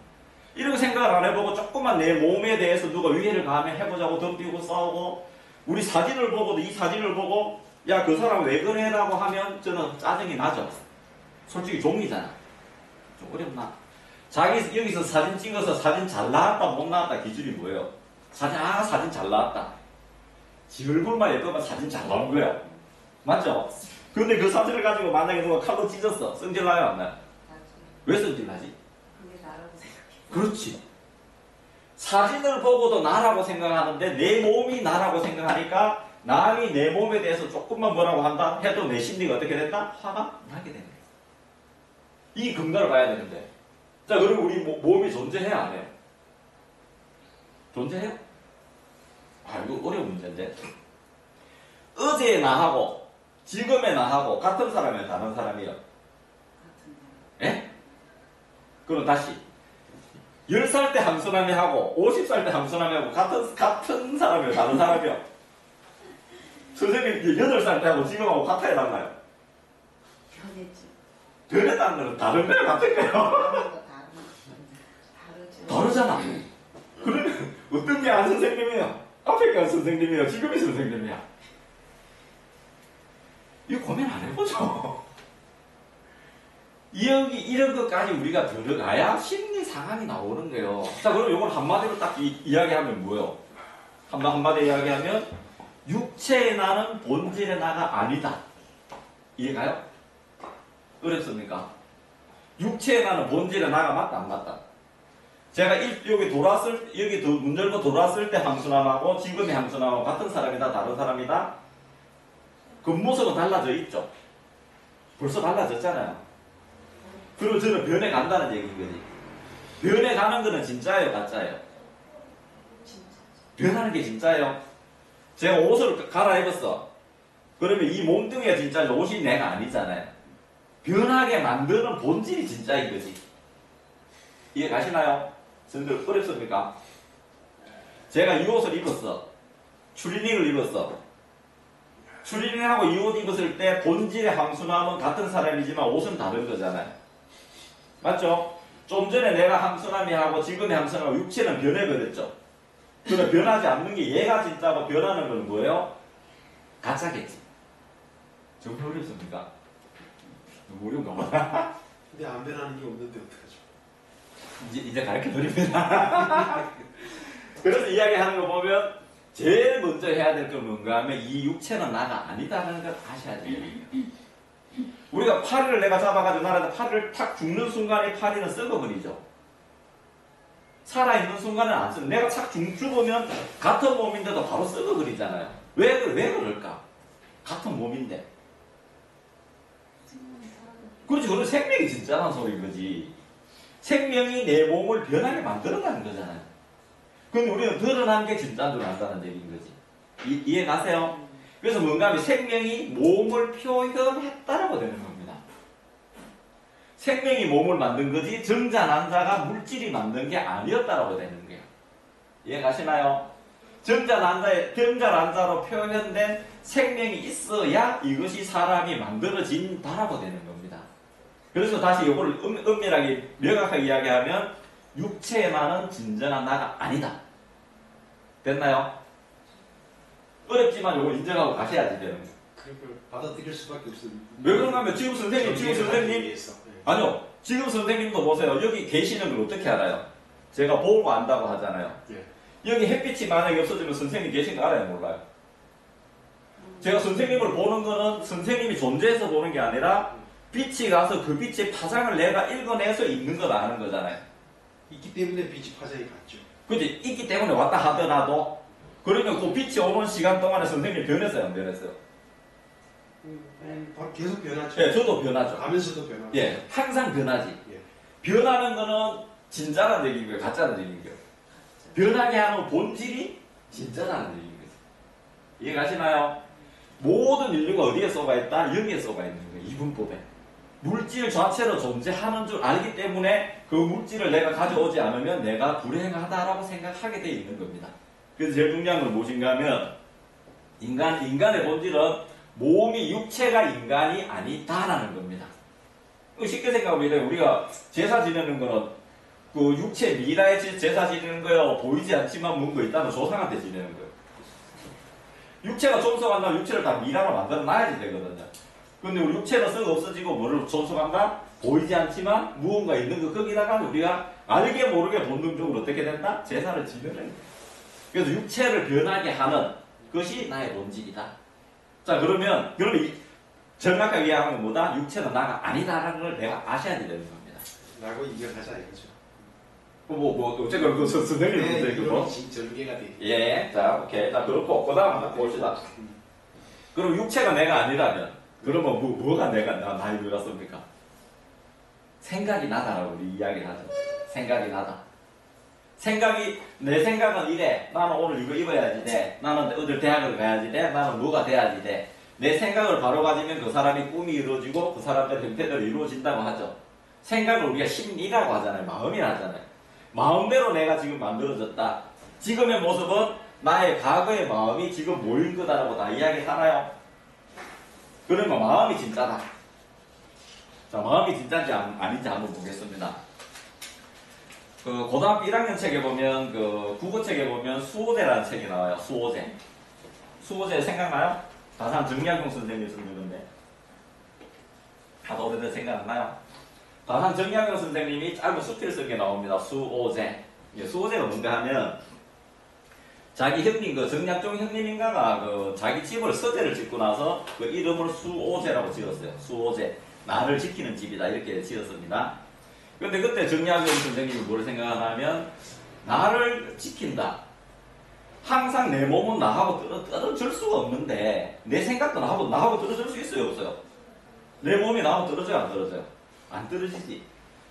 이런 거 생각을 안 해보고 조금만 내 몸에 대해서 누가 위해를 가하면 해보자고 덤비고 싸우고 우리 사진을 보고도 이 사진을 보고 야, 그 사람 왜 그래라고 하면 저는 짜증이 나죠. 솔직히 종이잖아. 좀 어렵나? 자기 여기서 사진 찍어서 사진 잘 나왔다 못 나왔다 기준이 뭐예요? 사진 잘 나왔다. 지 얼굴만 예쁘면 사진 잘 나온 거야. 맞죠? 근데 그 사진을 가지고 만약에 누가 칼로 찢었어. 성질 나요 안 나요? 왜 성질 나지? 그게 나라고 생각해. 그렇지. 사진을 보고도 나라고 생각하는데 내 몸이 나라고 생각하니까 남이 내 몸에 대해서 조금만 뭐라고 한다 해도 내 심리가 어떻게 된다? 화가 나게 되는 거예요. 이 근거를 봐야 되는데. 자, 그럼 우리 몸이 존재해야 안 해요? 존재해요? 아, 이거 어려운 문제인데. 어제의 나하고 지금의 나하고 같은 사람이에요? 다른 사람이에요? 예? 그럼 다시 10살 때 함수남이하고 50살 때 함수남이하고 같은 사람이에요? 다른 사람이에요? 선생님 8살 때 하고 지금하고 같아요? 달라요? 변했죠. 변했다는 건 다른 거예요? 같은 거예요? 다르죠. 다르잖아. 그러면 어떤 게 안 선생님이에요? 앞에 간 선생님이에요? 지금의 선생님이야? 이거 고민 안 해보죠? 이런 것까지 우리가 들어가야 심리 상황이 나오는 거예요. 자, 그럼 이걸 한마디로 딱 이야기하면 뭐예요? 한마디 이야기하면 육체의 나는 본질의 나가 아니다. 이해가요? 어렵습니까? 육체의 나는 본질의 나가 맞다 안 맞다? 제가 여기 문 열고 돌아왔을 때 함수남하고 지금의 함수남하고 같은 사람이다 다른 사람이다? 겉모습은 달라져 있죠? 벌써 달라졌잖아요. 그리고 저는 변해간다는 얘기인 거지. 변해가는 거는 진짜예요 가짜예요? 변하는 게 진짜예요. 제가 옷을 갈아입었어. 그러면 이 몸뚱이가 진짜지 옷이 내가 아니잖아요. 변하게 만드는 본질이 진짜인 거지. 이해 가시나요? 선생님 어렵습니까? 제가 이 옷을 입었어. 추리닝을 입었어. 추리닝하고 이 옷 입었을 때 본질의 함수남은 같은 사람이지만 옷은 다른 거잖아요. 맞죠? 좀 전에 내가 함수남이하고 지금의 함수남하고 육체는 변해버렸죠. 그러면 변하지 않는 게 얘가 진짜고 변하는 건 뭐예요? 가짜겠지. 정말 어렵습니까? 너무 어려운가 봐. 근데 안 변하는 게 없는데 어떡하죠? 이제 가르쳐 드립니다. 그래서 이야기하는 거 보면 제일 먼저 해야 될 건 뭔가 하면 이 육체는 나가 아니다라는 걸 아셔야 됩니다. 우리가 파리를 내가 잡아가지고 나라에서 파리를 탁 죽는 순간에 파리는 썩어버리죠. 살아있는 순간은 안 썩어. 내가 착 죽으면 같은 몸인데도 바로 썩어버리잖아요. 왜 그럴까? 같은 몸인데. 그렇지. 그런 생명이 진짜란 소리인 거지. 생명이 내 몸을 변하게 만들어가는 거잖아요. 근데 우리는 드러난 게 진짜인 줄 안다는 얘기인 거지. 이해 가세요? 그래서 뭔가 하면 생명이 몸을 표현했다라고 되는 겁니다. 생명이 몸을 만든 거지 정자 난자가 물질이 만든 게 아니었다라고 되는 거예요. 이해 가시나요? 정자 난자에 정자 난자로 표현된 생명이 있어야 이것이 사람이 만들어진다라고 되는 겁니다. 그래서 다시 이걸 엄밀하게 명확하게 이야기하면 육체만은 진정한 나가 아니다. 됐나요? 어렵지만 이걸 인정하고 가셔야지 되는 거예요. 그걸 받아들일 수밖에 없어요. 왜 그런가 하면 지금 선생님 위해서. 네. 아니요. 지금 선생님도 보세요. 여기 계시는 걸 어떻게 알아요? 제가 보고 안다고 하잖아요. 예. 여기 햇빛이 만약에 없어지면 선생님 계신 거 알아요? 몰라요? 제가 선생님을 보는 거는 선생님이 존재해서 보는 게 아니라 빛이 가서 그 빛의 파장을 내가 읽어내서 있는 걸 아는 거잖아요. 있기 때문에 빛이 파장이 갔죠. 그지? 있기 때문에 왔다 하더라도 그러면 그 빛이 오는 시간 동안에 선생님이 변했어요? 안 변했어요? 계속 변하죠. 예, 저도 변하죠. 가면서도 변하죠. 예, 항상 변하지. 예. 변하는 거는 진짜라는 얘기인 거예요? 가짜라는 얘기인 거예요? 변하게 하는 본질이 진짜라는 얘기인 거죠. 이해가시나요? 모든 인류가 어디에 쏘가있다? 영에 쏘가있는 거예요. 이분법에. 물질 자체로 존재하는 줄 알기 때문에 그 물질을 내가 가져오지 않으면 내가 불행하다라고 생각하게 돼 있는 겁니다. 그래서 제일 중요한 건 무엇인가 하면 인간의 본질은 몸이 육체가 인간이 아니다라는 겁니다. 쉽게 생각하면 우리가 제사 지내는 거는 그 육체 미라에 제사 지내는 거예요. 보이지 않지만 뭔가 있다는 조상한테 지내는 거예요. 육체가 존속한다면 육체를 다 미라로 만들어 놔야지 되거든요. 근데 우리 육체는 썩 없어지고 뭐를 존속한다? 보이지 않지만 무언가 있는 거 거기다가 우리가 알게 모르게 본능적으로 어떻게 된다? 제사를 지내는 거예요. 그래서 육체를 변하게 하는 것이 나의 본질이다. 자 그러면 정확하게 이해하면 뭐다? 육체는 나가 아니다라는 걸 내가 아셔야 되는 겁니다. 라고 이겨가자 이거죠. 어쨌든 그 선생님 문제 그거. 전개가 돼. 예, 자 오케이. 자 그렇고 그다음 봅시다. 그럼 육체가 내가 아니라면 그러면 뭐가 내가 나이 들었습니까? 생각이 나다라고 우리 이야기를 하죠. 생각이 나다. 내 생각은 이래. 나는 오늘 이거 입어야지 돼. 나는 어딜 대학을 가야지 돼. 나는 뭐가 돼야지 돼. 내 생각을 바로 가지면 그 사람이 꿈이 이루어지고 그 사람의 형태대로 이루어진다고 하죠. 생각을 우리가 심리라고 하잖아요. 마음이라 하잖아요. 마음대로 내가 지금 만들어졌다. 지금의 모습은 나의 과거의 마음이 지금 모인 거다라고 다 이야기하나요? 그러면 마음이 진짜다. 자, 마음이 진짜인지 아닌지 한번 보겠습니다. 그 고등학교 1학년 책에 보면 그 국어책에 보면 수호제라는 책이 나와요. 수호제. 수호제 생각나요? 다산 정약용 선생님이 쓴 건데. 다들 오래된 생각 안 나요? 다산 정약용 선생님이 짧은 수필 쓴 게 나옵니다. 수호제. 수호제가 뭔가 하면 자기 형님, 그 정약종 형님인가가 그 자기 집을 서재를 짓고 나서 그 이름을 수호제라고 지었어요. 수호제. 나를 지키는 집이다. 이렇게 지었습니다. 근데 그때 정약용 선생님이 뭘 생각하냐면 나를 지킨다. 항상 내 몸은 나하고 떨어질 수가 없는데 내 생각도 나하고 떨어질 수 있어요? 없어요? 내 몸이 나하고 떨어져요? 안 떨어져요? 안 떨어지지.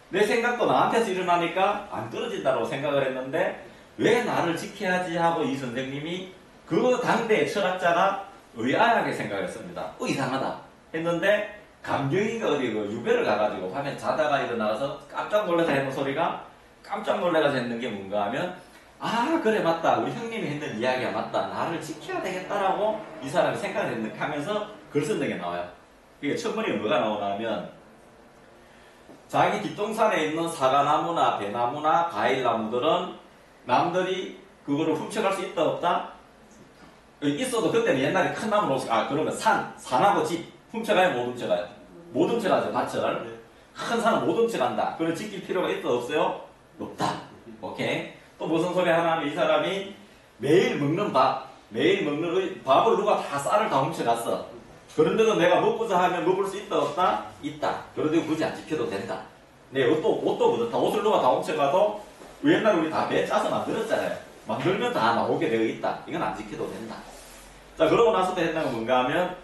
내 생각도 나한테서 일어나니까 안 떨어진다고 생각을 했는데 왜 나를 지켜야지 하고 이 선생님이 그 당대의 철학자가 의아하게 생각했습니다. 이상하다 했는데 감경이가 어디 그 유배를 가가지고 밤에 자다가 일어나서 깜짝 놀라서 했는 소리가 깜짝 놀라서 했는 게 뭔가 하면 아 그래 맞다 우리 형님이 했는 이야기가 맞다 나를 지켜야 되겠다라고 이 사람이 생각을 하면서 글 쓴 게 나와요. 그게 첫머리에 뭐가 나오냐면 자기 뒷동산에 있는 사과나무나 배나무나 과일나무들은 남들이 그거를 훔쳐갈 수 있다 없다? 있어도 그때는 옛날에 큰 나무로 그러면 산하고 집 훔쳐가요 못 훔쳐가요? 못 훔쳐가죠 밭을. 큰 산은 못 훔쳐간다. 그걸 지킬 필요가 있어 없어요? 없다. 오케이. 또 무슨 소리 하나 하면 이 사람이 매일 먹는 밥을 누가 다 쌀을 다 훔쳐갔어. 그런데도 내가 먹고자 하면 먹을 수 있다 없다? 있다. 그런데 굳이 안 지켜도 된다. 네, 옷도 그렇다. 옷을 누가 다 훔쳐가도 옛날에 우리 다 배 짜서 만들었잖아요. 만들면 다 나오게 되어 있다. 이건 안 지켜도 된다. 자, 그러고 나서도 했다는 건 뭔가 하면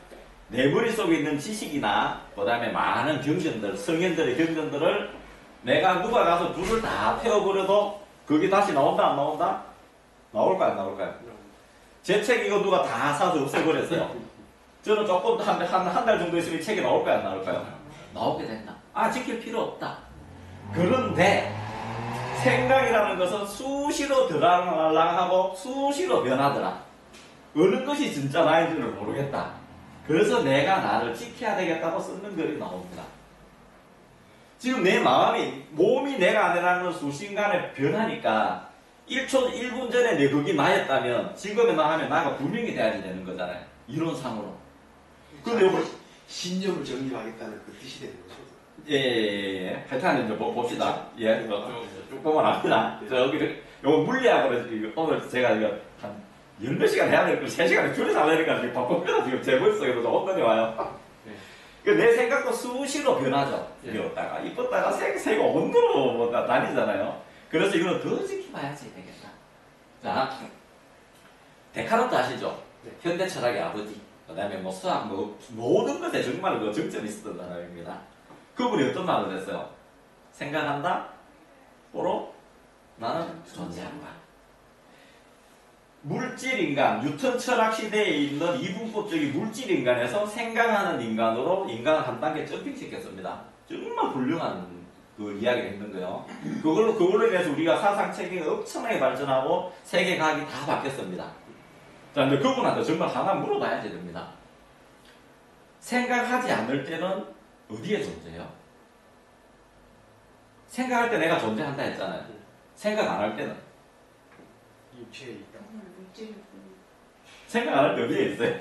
내 머릿속에 있는 지식이나 그 다음에 많은 경전들, 성현들의 경전들을 내가 누가 가서 불을 다 태워버려도 그게 다시 나온다 안 나온다? 나올까요 안 나올까요? 제 책 이거 누가 다 사서 없애버렸어요. 저는 조금 한 달 정도 있으면 책이 나올까요 안 나올까요? 나오게 된다. 지킬 필요 없다. 그런데 생각이라는 것은 수시로 들어랑하고 수시로 변하더라. 어느 것이 진짜 나인지를 모르겠다. 그래서 내가 나를 지켜야 되겠다고 쓰는 글이 나옵니다. 지금 내 마음이, 몸이 내가 아니라는 걸 수신간에 변하니까 1초, 1분 전에 내 그게 나였다면 지금의 나 하면 나가 분명히 돼야지 되는 거잖아요. 이론상으로. 근데 여기 신념을 정립하겠다는 그 뜻이 되는 거죠. 예. 하여튼 이제 봅시다. 예. 쭉 보면 압니다. 여기를, 요거 물리학으로 오늘 제가 이거 한 10몇 시간 해야 될 거 3시간에 줄여서 하려니까 지금 바쁩니다. 지금 제 머릿속에도 어떤데 와요. 내 생각도 수시로 변하죠. 이었다가 이뻤다가 새가 온도로 뭐 다니잖아요. 그래서 이거는 더 지켜봐야지 되겠다. 자, 데카르트 아시죠? 네. 현대 철학의 아버지. 그 다음에 뭐 수학, 뭐 모든 것에 정말 그 정점이 있었던 사람입니다. 그분이 어떤 말을 했어요? 생각한다? 고로 나는 존재한다. 물질인간, 뉴턴 철학 시대에 있는 이분법적인 물질인간에서 생각하는 인간으로 인간을 한 단계 점핑시켰습니다. 정말 훌륭한 그 이야기를 했는 거예요. 그걸로 인해서 우리가 사상 체계가 엄청나게 발전하고 세계과학이 다 바뀌었습니다. 자, 근데 그분한테 정말 하나 물어봐야지 됩니다. 생각하지 않을 때는 어디에 존재해요? 생각할 때 내가 존재한다 했잖아요. 생각 안 할 때는? 육체에 있다. 물질 생각 안 할 때 어디에 있어요?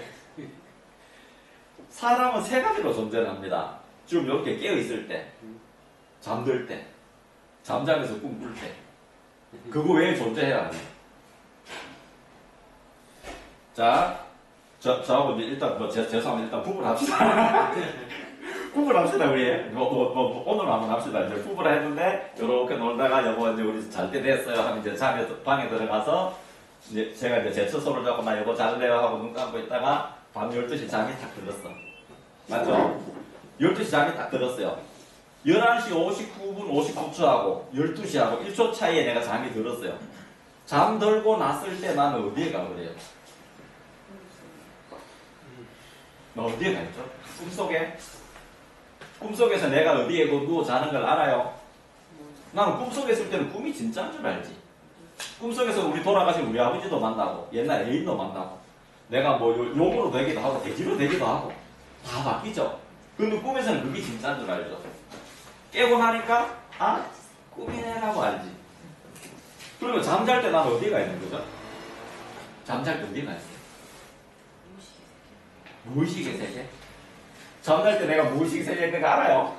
사람은 세 가지로 존재를 합니다. 지금 이렇게 깨어있을 때, 잠들 때, 잠자면서 꿈꿀 때. 그거 외에 존재해야 하네. 자, 저하고 이제 일단, 죄송합니다. 일단 부부를 합시다. 부부를 합시다, 우리. 오늘 한번 합시다. 이제 부부를 했는데, 요렇게 놀다가, 여보, 이제 우리 잘 때 됐어요. 하면 이제 방에 들어가서, 이제 제가 이제 제 처소를 잡고, 나 여보 잘래요? 하고 눈 감고 있다가, 밤 12시 잠이 딱 들었어. 맞죠? 12시 잠이 딱 들었어요. 11시 59분 59초하고 12시하고 1초 차이에 내가 잠이 들었어요. 잠들고 났을 때 나는 어디에 가버려요? 나 어디에 가 있죠? 꿈속에? 꿈속에서 내가 어디에 누워 자는 걸 알아요? 나는 꿈속에 있을 때는 꿈이 진짜인 줄 알지. 꿈속에서 우리 돌아가신 우리 아버지도 만나고 옛날 애인도 만나고 내가 뭐 욕으로 되기도 하고 돼지로 되기도 하고 다 바뀌죠. 근데 꿈에서는 그게 진짜인 줄 알죠. 깨고 나니까 아 꿈이네라고 알지. 그러면 잠잘 때 나는 어디에 가 있는 거죠? 잠잘 때 어디에 가 있어요? 무의식의 세계? 잠잘 때 내가 무의식 세계에 있는 거 알아요?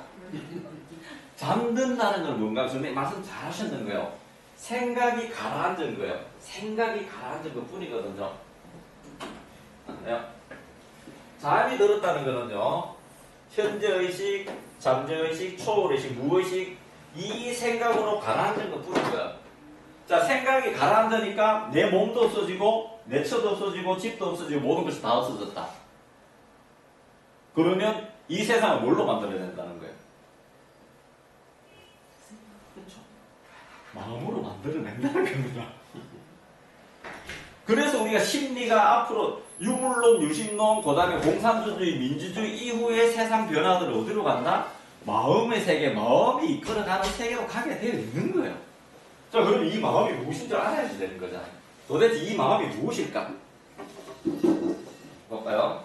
잠든다는 건 뭔가 선생님 말씀 잘 하셨는 거예요. 생각이 가라앉은 거예요. 생각이 가라앉은 것 뿐이거든요. 네. 잠이 들었다는 거는요. 현재의식, 잠재의식, 초월의식, 무의식 이 생각으로 가라앉은 것 뿐인 거예요. 자, 생각이 가라앉으니까 내 몸도 없어지고 내 처도 없어지고 집도 없어지고 모든 것이 다 없어졌다. 그러면 이 세상을 뭘로 만들어야 된다는 거예요? 그렇죠. 마음으로 만들어낸다는 겁니다. 그래서 우리가 심리가 앞으로 유물론, 유신론, 그 다음에 공산주의, 민주주의 이후의 세상 변화들을 어디로 간다? 마음의 세계, 마음이 이끌어가는 세계로 가게 되어 있는 거예요. 자, 그럼 이 마음이 무엇인 줄 알아야지 되는 거잖아요. 도대체 이 마음이 무엇일까? 볼까요?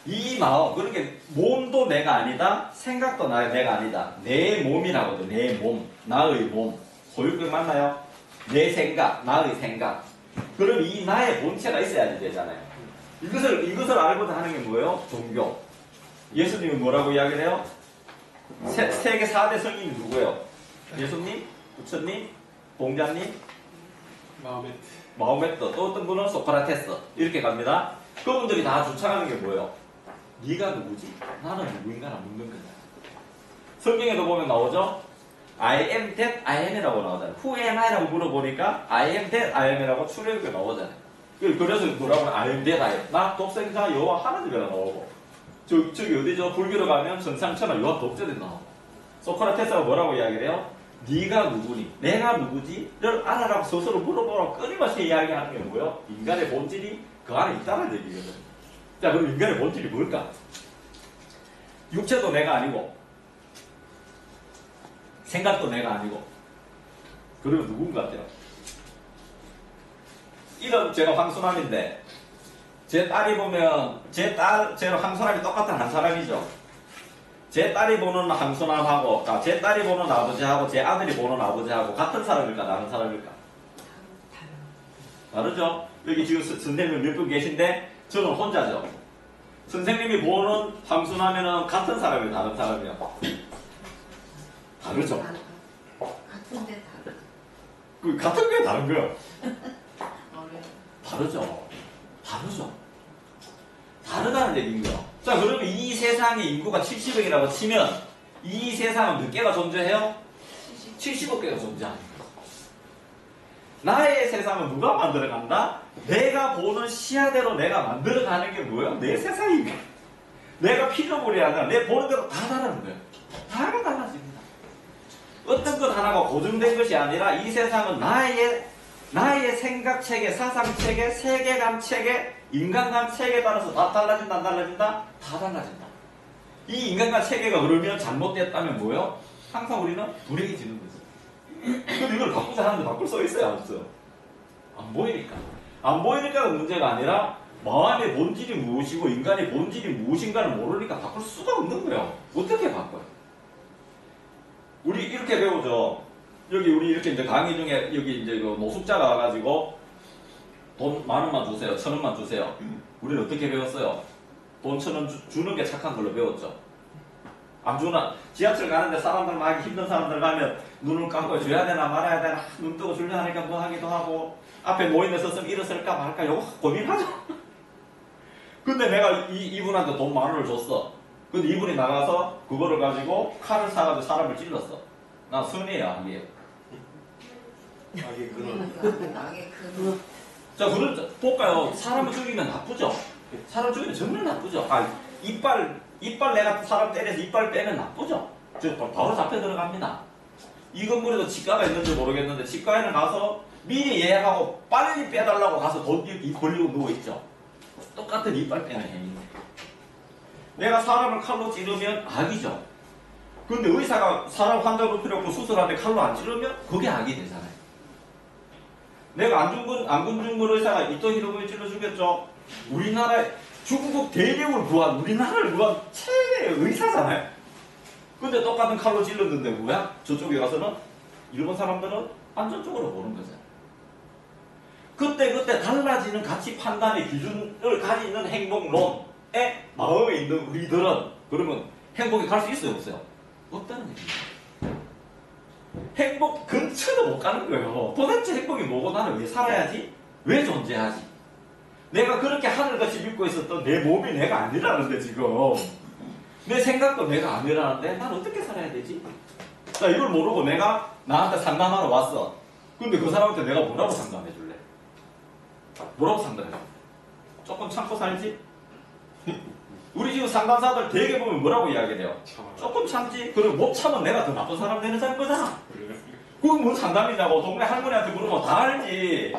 이 마음, 그러니까 몸도 내가 아니다, 생각도 내가 아니다. 내 몸이라거든, 내 몸, 나의 몸. 소유격 맞나요? 내 생각, 나의 생각. 그럼 이 나의 본체가 있어야지 되잖아요. 이것을 알고자 하는 게 뭐예요? 종교. 예수님은 뭐라고 이야기를 해요? 세계 4대 성인이 누구예요? 예수님, 부처님, 공자님, 마호메트. 또 어떤 분은 소크라테스. 이렇게 갑니다. 그분들이 다 주창하는 게 뭐예요? 네가 누구지? 나는 누구인가를 묻는 거야. 성경에도 보면 나오죠? I am that I am이라고 나오잖아요. Who am I라고 물어보니까 I am that I am이라고 출애굽에 나오잖아요. 그래서 뭐라고 I am that I am. 나 독생자 여호와 하나님이라고 나오고 저기 어디죠? 불교로 가면 전상천하 여호와 독자들 나오고 소크라테스가 뭐라고 이야기를 해요? 네가 누구니? 내가 누구지?를 알아라고 스스로 물어보라고 끊임없이 이야기하는 게 뭐예요? 인간의 본질이 그 안에 있다는 얘기거든요. 자, 그럼 인간의 본질이 뭘까? 육체도 내가 아니고 생각도 내가 아니고 그러면 누군 것 같아요? 이름 제가 황순환인데 제 딸이 보면 제가 황순환이 똑같은 한 사람이죠. 제 딸이 보는 황순환하고 제 딸이 보는 아버지하고 제 아들이 보는 아버지하고 같은 사람일까 다른 사람일까? 다르죠? 여기 지금 선생님 몇 분 계신데 저는 혼자죠. 선생님이 보는 황순환이면 같은 사람이에요 다른 사람이요? 다르죠? 같은데 다르. 그 같은 게 다른 거예요. 어려워. 다르죠. 다르죠. 다르다는 얘기인거요. 자, 그러면 이 세상에 인구가 70억이라고 치면 이 세상은 몇 개가 존재해요? 70억 개가 존재합니다. 나의 세상은 누가 만들어간다? 내가 보는 시야대로 내가 만들어가는 게 뭐예요? 내 세상이에요. 내가 피조물이 아니라 내 보는 대로 다 다르는 거예요. 다가 달라집니다. 어떤 것 하나가 고정된 것이 아니라 이 세상은 나의 생각체계, 사상체계, 세계관 체계, 인간관 체계에 따라서 다 달라진다, 안 달라진다? 다 달라진다. 이 인간관 체계가 그러면 잘못됐다면 뭐예요? 항상 우리는 불행해지는 거죠. 근데 이걸 바꾸자 하는데 바꿀 수 있어요, 안 있어요? 안 보이니까. 안 보이니까가 문제가 아니라 마음의 본질이 무엇이고 인간의 본질이 무엇인가를 모르니까 바꿀 수가 없는 거예요. 어떻게 바꿔요? 우리 이렇게 배우죠. 여기 우리 이렇게 이제 강의 중에 여기 이제 그 노숙자가 와가지고 돈 10,000원만 주세요. 1,000원만 주세요. 우리는 어떻게 배웠어요? 돈 1,000원 주는 게 착한 걸로 배웠죠. 안 주나? 지하철 가는데 사람들 막 힘든 사람들 가면 눈을 감고 줘야 되나 말아야 되나 눈 뜨고 줄려 하니까 뭐 하기도 하고 앞에 모임에 섰으면 일어설까 말까 요거 고민하죠. 근데 내가 이분한테 돈 10,000원을 줬어. 근데 이분이 나가서 그거를 가지고 칼을 사가지고 사람을 찔렀어. 나 선이에요, 악이에요? 악의 근원. 악의 근원. 자, 그런 볼까요? 사람을 죽이면 나쁘죠? 사람 죽이면 정말 나쁘죠? 이빨 내가 사람 때려서 이빨 빼면 나쁘죠? 저 바로 잡혀 들어갑니다. 이 건물에도 치과가 있는지 모르겠는데 치과에는 가서 미리 예약하고 빨리 빼달라고 가서 돈 이렇게 입 벌리고 누워있죠. 똑같은 이빨 빼는 행위인데 내가 사람을 칼로 찌르면 악이죠. 근데 의사가 사람 환자로 필요 없고 수술하는데 칼로 안 찌르면 그게 악이 되잖아요. 내가 안군중물 의사가 이토 히로부미 찔러 죽였죠. 우리나라에 중국 대륙을 구한 우리나라를 구한 최고의 의사잖아요. 근데 똑같은 칼로 찔렀는데 뭐야? 저쪽에 가서는 일본 사람들은 안전적으로 보는 거죠. 그때 달라지는 가치 판단의 기준을 가지는 행동론에 마음에 있는 우리들은 그러면 행복에 갈 수 있어요, 없어요? 없다는 얘기예요. 행복 근처도 못 가는 거예요. 도대체 행복이 뭐고 나는 왜 살아야지? 왜 존재하지? 내가 그렇게 하늘같이 믿고 있었던 내 몸이 내가 아니라는데 지금 내 생각도 내가 아니라는데 난 어떻게 살아야 되지? 자, 이걸 모르고 내가 나한테 상담하러 왔어. 근데 그 사람한테 내가 뭐라고 상담해 줄래? 뭐라고 상담해 줄래? 조금 참고 살지? 우리 지금 상담사들 되게 보면 뭐라고 이야기해요? 조금 참지? 그리고 못 참으면 내가 더 나쁜 사람 되는 거잖아. 그건 뭔 상담이냐고 동네 할머니한테 물어보면 다 알지.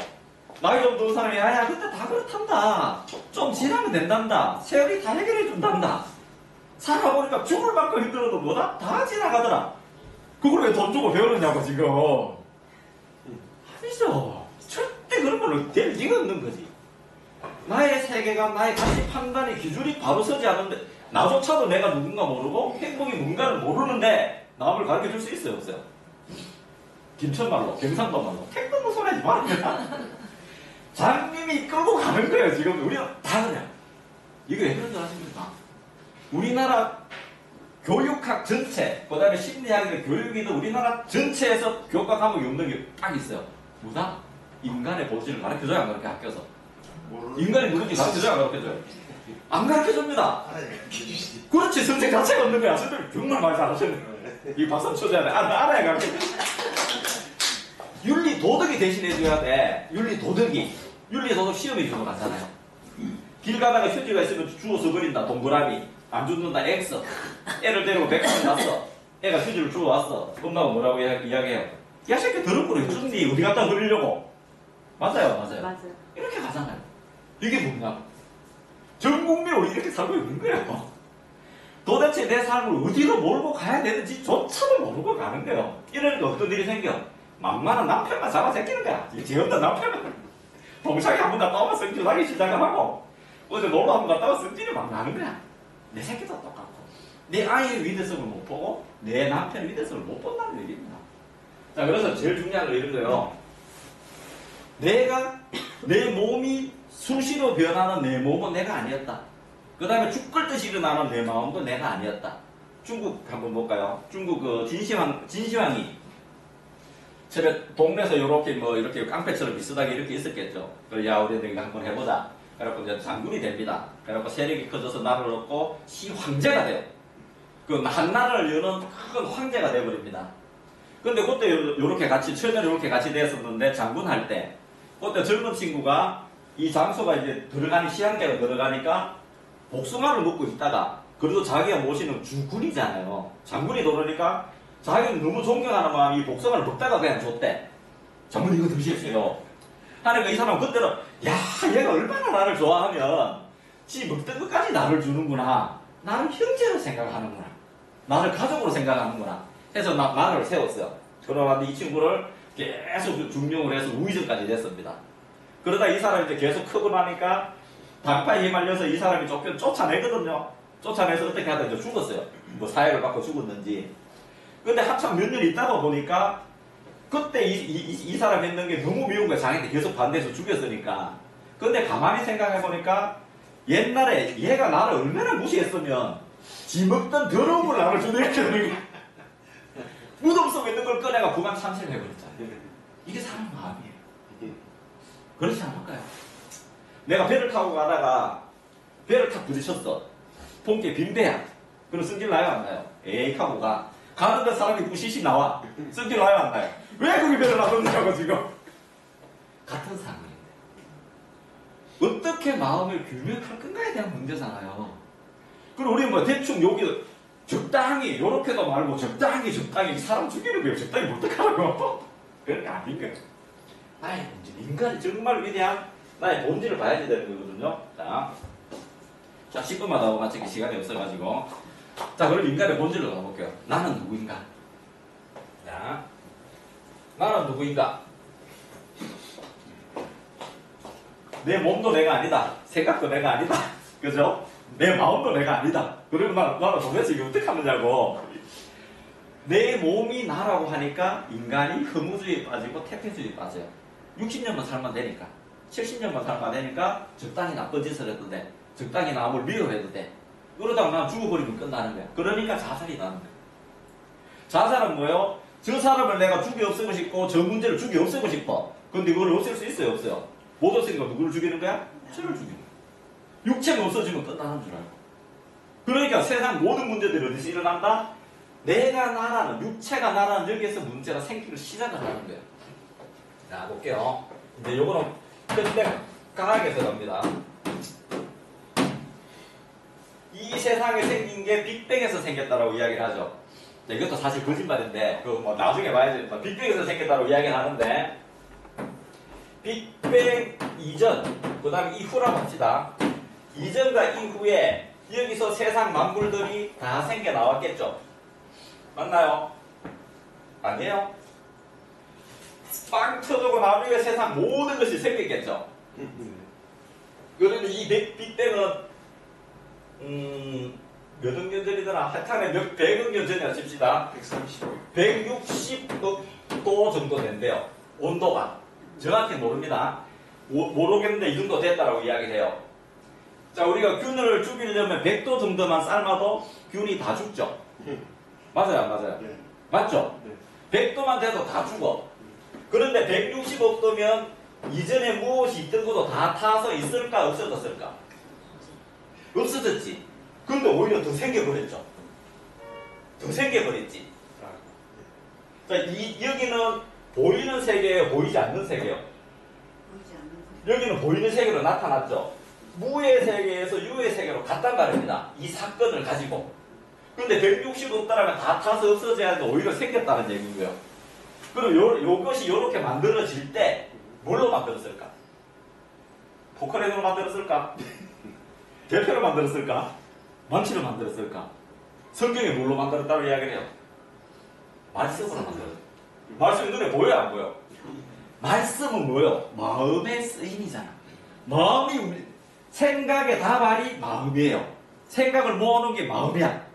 나이 좀 든 사람이 야 근데 다 그렇단다. 좀 지나면 된단다. 세월이 다 해결해 준단다. 살아보니까 죽을 만큼 힘들어도 뭐다? 다 지나가더라. 그걸 왜 돈 주고 배우느냐고 지금. 아니죠. 절대 그런 걸로 될 리가 없는 거지. 나의 세계관, 나의 가치 판단의 기준이 바로 서지 않는데 나조차도 내가 누군가 모르고 행복이 뭔가를 모르는데 남을 가르쳐 줄 수 있어요, 없어요? 김천말로, 경상도 말로 택도 소리하지 말아요. 장님이 끌고 가는 거예요, 지금. 우리는 다 그냥. 이게 왜 그런 줄 아십니까? 우리나라 교육학 전체, 그 다음에 심리학이나 교육이든 우리나라 전체에서 교과 과목이 없는 게 딱 있어요. 뭐다? 인간의 본질을 가르쳐줘야 안 가르쳐, 학교에서. 인간이 누군지 가르쳐줘야 안 가르쳐줘요. 안 가르쳐줍니다. 그렇지, 선생 자체가 없는 거야. 선생님 정말 많이 잘하셨네. 이 박수 쳐줘야 돼. 알아야 가르쳐. 윤리 도덕이 대신해줘야 돼. 윤리 도덕이. 윤리 도덕 시험에 주고 가잖아요. 길 가다가 휴지가 있으면 주워서 버린다. 동그라미. 안 죽는다. X. 애를 데리고 백화점 갔어. 애가 휴지를 주워 왔어. 엄마가 뭐라고 이야기해요? 야, 새끼 더러운 걸 해줬니? 어디 갖다 버리려고? 맞아요. 이렇게 가잖아요. 이게 뭐냐? 전 국민이 이렇게 살고 있는 거예요. 도대체 내 삶을 어디로 몰고 가야 되는지 조차도 모르고 가는 거예요. 이러니까 어떤 일이 생겨? 만만한 남편만 잡아 제끼는 거야. 지 없는 남편만. 동창회 한 번 갔다 오면 성질 나기 시작을 하고, 어제 놀러 한 번 갔다 오면 성질이 막 나는 거야. 내 새끼도 똑같고, 내 아이의 위대성을 못 보고, 내 남편의 위대성을 못 본다는 얘기입니다. 자, 그래서 제일 중요한 거 이런 거예요. 내 몸이 수시로 변하는 내 몸은 내가 아니었다. 그 다음에 죽을 듯이 일어나는 내 마음도 내가 아니었다. 중국 한번 볼까요? 중국 그 진시황이 처음에 동네에서 이렇게 깡패처럼 비슷하게 이렇게 있었겠죠. 그래서 야, 우리는 이거 한번 해보자. 그래갖고 이제 장군이 됩니다. 그래갖고 세력이 커져서 나라를 얻고 시황제가 돼요. 그 한나라를 여는 큰 황제가 돼버립니다. 근데 그때 요렇게 같이, 처음에 이렇게 같이 됐었는데 장군 할 때, 그때 젊은 친구가 이 장소가 이제 시황제가 들어가니까 복숭아를 먹고 있다가, 그래도 자기가 모시는 주군이잖아요. 장군이 들어오니까 자기는 너무 존경하는 마음이 복숭아를 먹다가 그냥 줬대. 장군 이거 드십시오. 하니까 이 사람은 그때는, 야, 얘가 얼마나 나를 좋아하면 지 먹던 것까지 나를 주는구나. 나를 형제로 생각하는구나. 나를 가족으로 생각하는구나. 해서 나를 세웠어요. 그러는데 이 친구를 계속 중용을 해서 우의정까지 됐습니다. 그러다 이 사람이 이제 계속 크고 나니까 당파에 휘말려서 이 사람이 쫓아내거든요. 쫓아내서 어떻게 하다 이제 죽었어요. 뭐 사약을 받고 죽었는지. 근데 한참 몇 년 있다가 보니까 그때 이 사람 했는 게 너무 미운 거야. 자기한테 계속 반대해서 죽였으니까. 근데 가만히 생각해 보니까 옛날에 얘가 나를 얼마나 무시했으면 지 먹던 더러운 걸 나를 주내려는 거야. 무덤 속에 있는 걸 꺼내가 부관 참시를 해버렸잖아요. 이게 사람 마음이에요. 그렇지 않을까요? 내가 배를 타고 가다가 배를 탁 부딪혔어. 본게 빈배야. 그럼 승질 나요 안 나요? 에이 하고 가. 가는데 사람이 부시시 나와. 승질 나요 안 나요? 왜 거기 배를 놔뒀냐고 지금. 같은 상황인데 어떻게 마음을 규명할 건가에 대한 문제잖아요. 그럼 우리 뭐 대충 여기 적당히 요렇게도 말고 적당히 사람 죽이는 거예요. 적당히 어떡하라고. 그런 게 아닌 거예요. 나의 본질, 인간이 정말 위대한 나의 본질을 봐야지 되는 거거든요. 자 10분만 더 마치기 시간이 없어가지고, 자 그럼 인간의 본질로 가볼게요. 나는 누구인가? 자, 나는 누구인가? 내 몸도 내가 아니다. 생각도 내가 아니다. 그죠? 내 마음도 내가 아니다. 그러면 나는 도대체 이게 어떻게 하느냐고. 내 몸이 나라고 하니까 인간이 허무주의에 빠지고 태폐주의에 빠져요. 60년만 살면 되니까, 70년만 살면 되니까 적당히 나쁜 짓을 해도 돼. 적당히 남을 미워해도 돼. 그러다가 난 죽어버리면 끝나는 거야. 그러니까 자살이 나는 거야. 자살은 뭐예요? 저 사람을 내가 죽이 없애고 싶고 저 문제를 죽이 없애고 싶어. 근데 그걸 없앨 수 있어요? 없어요? 못 없애니까 누구를 죽이는 거야? 저를 죽이는 거야. 육체가 없어지면 끝나는 줄 알고. 그러니까 세상 모든 문제들이 어디서 일어난다? 내가 나라는, 육체가 나라는 여기에서 문제가 생기기 시작을 하는 거예요. 자, 볼게요. 이제 요거는 근데 강하게 들어갑니다. 이 세상에 생긴 게 빅뱅에서 생겼다라고 이야기를 하죠. 자, 이것도 사실 거짓말인데, 그 뭐 나중에 봐야지. 빅뱅에서 생겼다고 이야기를 하는데, 빅뱅 이전, 그 다음에 이후라고 합시다. 이전과 이후에 여기서 세상 만물들이 다 생겨 나왔겠죠? 맞나요? 아니에요? 빵 터지고 나중에 세상 모든 것이 생겼겠죠? 그런데 이 빅뱅은 몇 억 년 전이더라? 하여튼에 100억 년 전이라 칩시다. 160도 정도 된대요. 온도가. 정확히 모릅니다. 모르겠는데 이 정도 됐다라고 이야기를 해요. 자, 우리가 균을 죽이려면 100도 정도만 삶아도 균이 다 죽죠? 맞아요, 안 맞아요? 네. 맞죠? 네. 100도만 돼도 다 죽어. 그런데 160억도면 이전에 무엇이 있던 것도 다 타서 있을까, 없어졌을까? 없어졌지. 그런데 오히려 더 생겨버렸죠. 더 생겨버렸지. 자, 여기는 보이는 세계예요, 보이지 않는 세계예요? 보이지 않는 여기는 보이는 세계로 나타났죠. 무의 세계에서 유의 세계로 갔단 말입니다. 이 사건을 가지고. 근데 160억도라면 다 타서 없어져야 하는데 오히려 생겼다는 얘기고요. 그럼 요것이 요렇게 만들어질 때 뭘로 만들었을까? 포크레인으로 만들었을까? 대표로 만들었을까? 망치로 만들었을까? 성경에 뭘로 만들었다고 이야기를 해요? 말씀으로 만들었어요. 말씀이 눈에 보여요, 안 보여? 말씀은 뭐요? 마음의 쓰임이잖아. 생각의 다발이 마음이에요. 생각을 모아놓은 게 마음이야.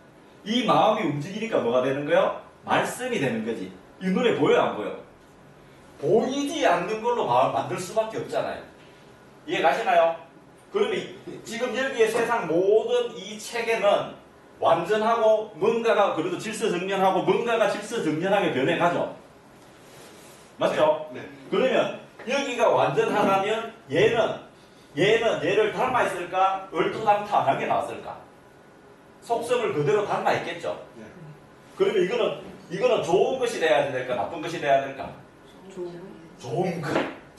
이 마음이 움직이니까 뭐가 되는 거예요? 말씀이 되는 거지. 이 눈에 보여요, 안 보여? 보이지 않는 걸로 만들 수밖에 없잖아요. 이해 가시나요? 그러면 지금 여기에 세상 모든 이 체계는 완전하고 뭔가가 그래도 질서정연하고 뭔가가 질서정연하게 변해가죠. 맞죠? 네. 그러면 여기가 완전하다면 얘는 얘를 닮아 있을까? 얼토당토하게 나왔을까? 속성을 그대로 닮아 있겠죠. 네. 그러면 이거는 좋은 것이 돼야 될까? 나쁜 것이 돼야 될까? 좋은 것.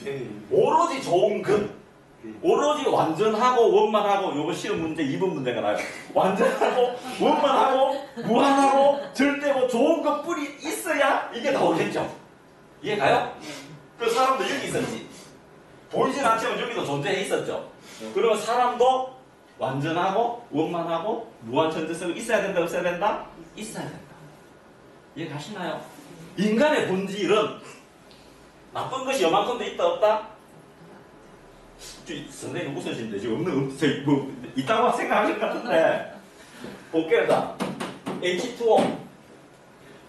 네. 오로지 좋은 것. 오로지 완전하고 원만하고 요거 시험 문제 2번 문제가 나요. 완전하고 원만하고 무한하고 절대고 좋은 것뿐이 있어야 이게 나오겠죠. 이해 가요? 그 사람도 여기 있었지. 보이진 않지만 여기도 존재해 있었죠. 그러면 사람도 완전하고 원만하고 무한 존재성이 있어야 된다, 없어야 된다? 있어야 된다. 이해 가시나요? 인간의 본질은 나쁜 것이 요만큼도 있다, 없다? 선생님 웃으시는데 지금 있다고 생각하실 것 같은데 볼게요. 자, H2O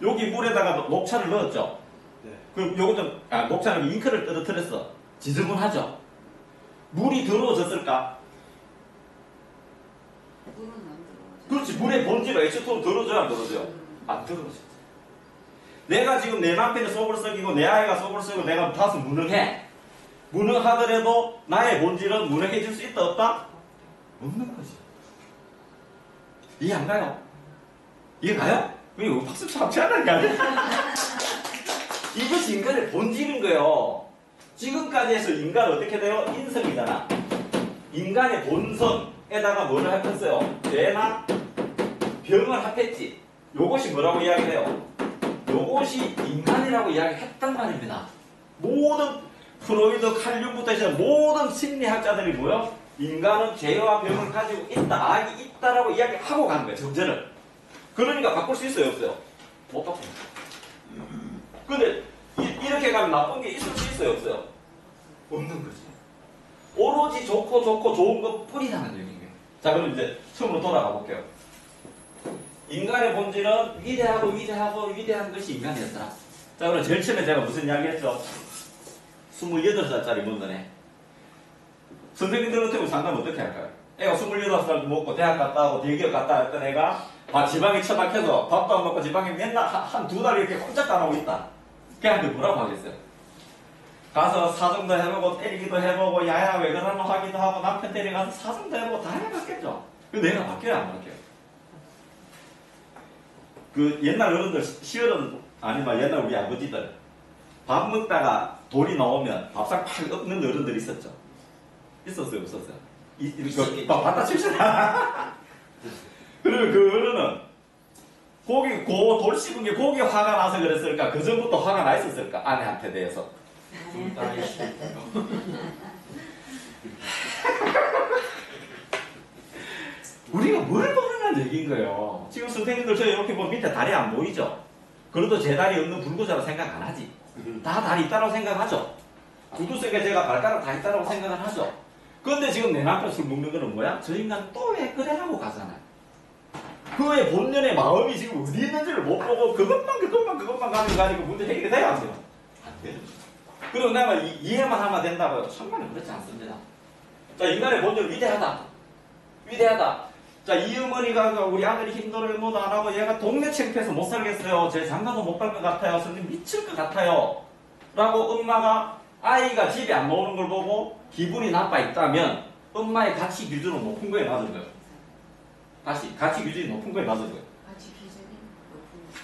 여기 물에다가 녹차를 넣었죠. 네. 그럼 요것도 녹차는 잉크를 떨어뜨렸어. 지저분하죠. 물이 더러워졌을까? 물은 안 들어가죠. 그렇지. 물의 본질은 H2O 더러워져요, 안 더러워져요? 안 더러워져. 내가 지금 내 남편이 속을 썩이고 내 아이가 속을 썩이고 내가 다소 무능해. 무능하더라도 나의 본질은 무능해질 수 있다, 없다? 없는 거지. 이해 안 가요? 이해 가요? 이거 박수 쳐야 되는 거 아니야? 이것이 인간의 본질인 거예요. 지금까지 해서 인간은 어떻게 돼요? 인성이잖아. 인간의 본성에다가 뭐를 합했어요? 죄나 병을 합했지. 요것이 뭐라고 이야기해요? 요것이 인간이라고 이야기했단 말입니다. 모든 프로이드, 칼륨부터 해서 모든 심리학자들이 뭐요? 인간은 죄와 병을 가지고 있다, 악이 있다라고 이야기하고 가는 거예요, 전제를. 그러니까 바꿀 수 있어요, 없어요? 못 바꿉니다. 근데 이렇게 가면 나쁜 게 있을 수 있어요, 없어요? 없는 거지. 오로지 좋고 좋은 것 뿐이라는 얘기예요. 자, 그럼 이제 처음으로 돌아가 볼게요. 인간의 본질은 위대한 것이 인간이었더라. 자, 그럼 제일 처음에 제가 무슨 이야기 했죠? 28살짜리 먹는 애. 선생님들 같으면 상담 어떻게 할까요? 애가 28살 먹고 대학 갔다 오고 대기업 갔다 했던 애가 지방에 처박혀서 밥도 안 먹고 지방에 맨날 한 두 달 이렇게 꼼짝 안 하고 있다. 걔한테 뭐라고 하겠어요? 가서 사정도 해보고 때리기도 해보고 야야 왜 그러노 하기도 하고 남편 데려가서 사정도 해보고 다 해봤겠죠. 근데 내가 바뀌어요, 안 바뀌어요? 그 옛날 어른들 시어른 아니면 옛날 우리 아버지들 밥 먹다가 돌이 나오면 밥상 팍 엎는 어른들 있었죠. 있었어요, 없었어요? 이거 받다 치시나? 그러면 그 어른은 돌 씹은 게 고기 화가 나서 그랬을까? 그 전부터 화가 나 있었을까? 아내한테 대해서. 우리가 뭘 모르는 얘기인 거예요. 지금 선생님들 저 이렇게 보면 밑에 다리 안 보이죠? 그래도 제 다리 없는 불구자로 생각 안 하지. 다 다리 있다고 생각하죠. 구두 속에 제가 발가락 다 있다고 생각을 하죠. 그런데 지금 내 남편 술 먹는 거는 뭐야? 저 인간 또 왜 그래? 하고 가잖아요. 그의 본연의 마음이 지금 어디 있는지를 못 보고 그것만 가는 거 아니고 문제 해결이 돼요, 안 돼요? 안 돼요. 그리고 내가 이해만 하면 된다고요? 천만에 그렇지 않습니다. 자, 인간의 본질은 위대하다. 자, 이 어머니가 우리 아들이 힘들어요, 뭐도 안 하고 얘가 동네 창피해서 못 살겠어요. 제 장가도 못 갈 것 같아요. 선생님 미칠 것 같아요. 라고 엄마가 아이가 집에 안 나오는 걸 보고 기분이 나빠 있다면 엄마의 가치 기준은 높은 거에 맞은 거예요. 가치 기준이 높은 거에 맞은 거예요. 가치 기준이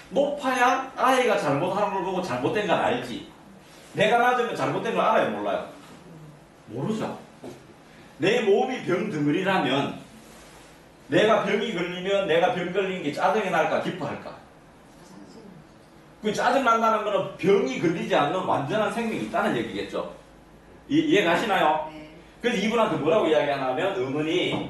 높아야 아이가 잘못하는 걸 보고 잘못된 건 알지. 내가 낮으면 잘못된 걸 알아요, 몰라요? 모르죠. 내 몸이 병덩어리라면 내가 병이 걸리면 내가 병 걸린 게 짜증이 날까 기뻐할까? 그 짜증 난다는 거는 병이 걸리지 않는 완전한 생명이 있다는 얘기겠죠. 이해 가시나요? 네. 그래서 이분한테 뭐라고 이야기하냐면 어머니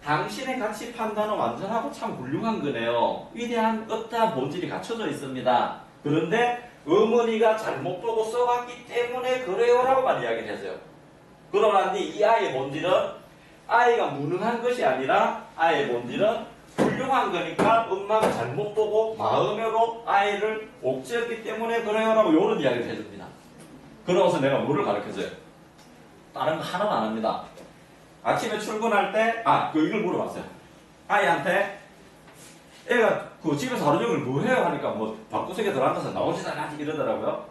당신의 가치 판단은 완전하고 참 훌륭한 거네요. 위대한 어떠한 본질이 갖춰져 있습니다. 그런데 어머니가 잘못 보고 써왔기 때문에 그래요라고만 이야기를 했어요. 그러나 이 아이의 본질은 아이가 무능한 것이 아니라 아이의 본질은 훌륭한 거니까 엄마가 잘못 보고 마음으로 아이를 옥죄었기 때문에 그래요라고 이런 이야기를 해줍니다. 그러고서 내가 뭐를 가르쳐줘요? 다른 거 하나도 안 합니다. 아침에 출근할 때, 이걸 물어봤어요. 아이한테, 애가 집에서 하루 종일 뭐 해요? 하니까 방구석에 들어앉아서 나오지도 않지 이러더라고요.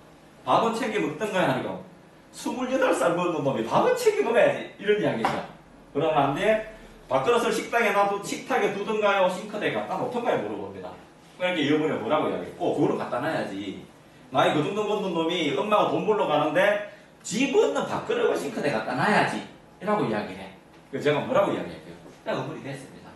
밥은 챙겨 먹던 거야 하니까 28살 먹는 놈이 밥은 챙겨 먹어야지. 이런 이야기죠. 그러면 안 돼. 밥그릇을 식탁에 두든가요? 싱크대에 갖다 놓던가요? 물어봅니다. 그러니까 이 어머니가 뭐라고 이야기했고, 그거를 갖다 놔야지. 나이 그 정도 먹는 놈이 엄마가 돈 벌러 가는데 집 없는 밥그릇을 싱크대에 갖다 놔야지. 이라고 이야기해. 그래서 제가 뭐라고 이야기할게요? 그냥 어머니 됐습니다.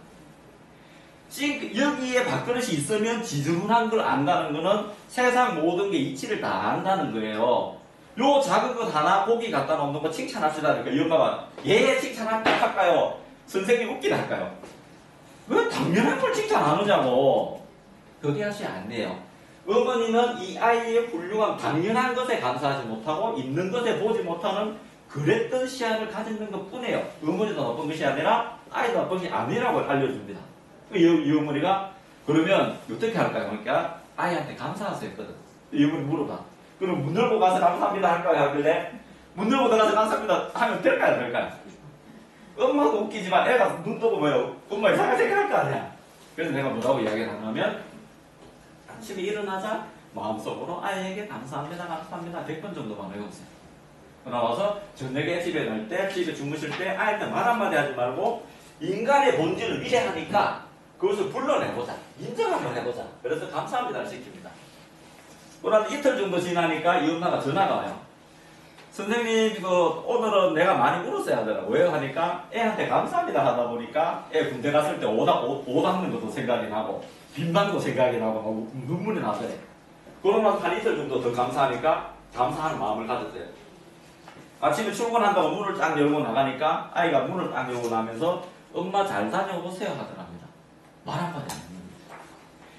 여기에 밥그릇이 있으면 지저분한 걸 안다는 거는 세상 모든 게 이치를 다 안다는 거예요. 요 작은 것 하나 고기 갖다 놓는 거 칭찬합시다. 그러니까 이 엄마가 얘 칭찬할까요? 선생님 웃기다 할까요? 왜 당연한 걸 칭찬 안 하냐고. 그게 하시 안 돼요. 어머니는 이 아이의 훌륭한 당연한 것에 감사하지 못하고 있는 것에 보지 못하는 그랬던 시야를 가지는 것 뿐이에요. 어머니도 나쁜 것이 아니라 아이도 나쁜 것이 아니라고 알려줍니다. 이 어머니가 그러면 어떻게 할까요? 그러니까 아이한테 감사하세요 했거든. 이 어머니 물어봐. 그럼 문 열고 가서 감사합니다 할까요? 하길래 문 열고 들어가서 감사합니다 하면 될까요? 될까요? 엄마도 웃기지만 애가 눈 뜨고 뭐예요? 엄마 이상하게 생각할 거 아니야. 그래서 내가 뭐라고 이야기를 하냐면 아침에 일어나자 마음속으로 아이에게 감사합니다 100번 정도만 외우세요. 그러고서 저녁에 집에 갈 때, 집에 주무실 때 아이한테 말 한마디 하지 말고 인간의 본질을 위대하니까 그것을 불러내보자. 인정 한번 해보자. 그래서 감사합니다를 시킵니다. 그러나 이틀 정도 지나니까 이 엄마가 전화가 와요. 선생님, 오늘은 내가 많이 울었어야 하더라고요. 왜요? 하니까 애한테 감사합니다 하다 보니까 애 군대 갔을 때 옷 닦는 것도 생각이 나고 빈방도 생각이 나고 막 눈물이 나더래. 그러면 한 이틀 정도 더 감사하니까 감사하는 마음을 가졌어요. 아침에 출근한다고 문을 딱 열고 나가니까 아이가 문을 딱 열고 나면서 엄마 잘 다녀오세요 하더랍니다. 말 한마디 안 했습니다.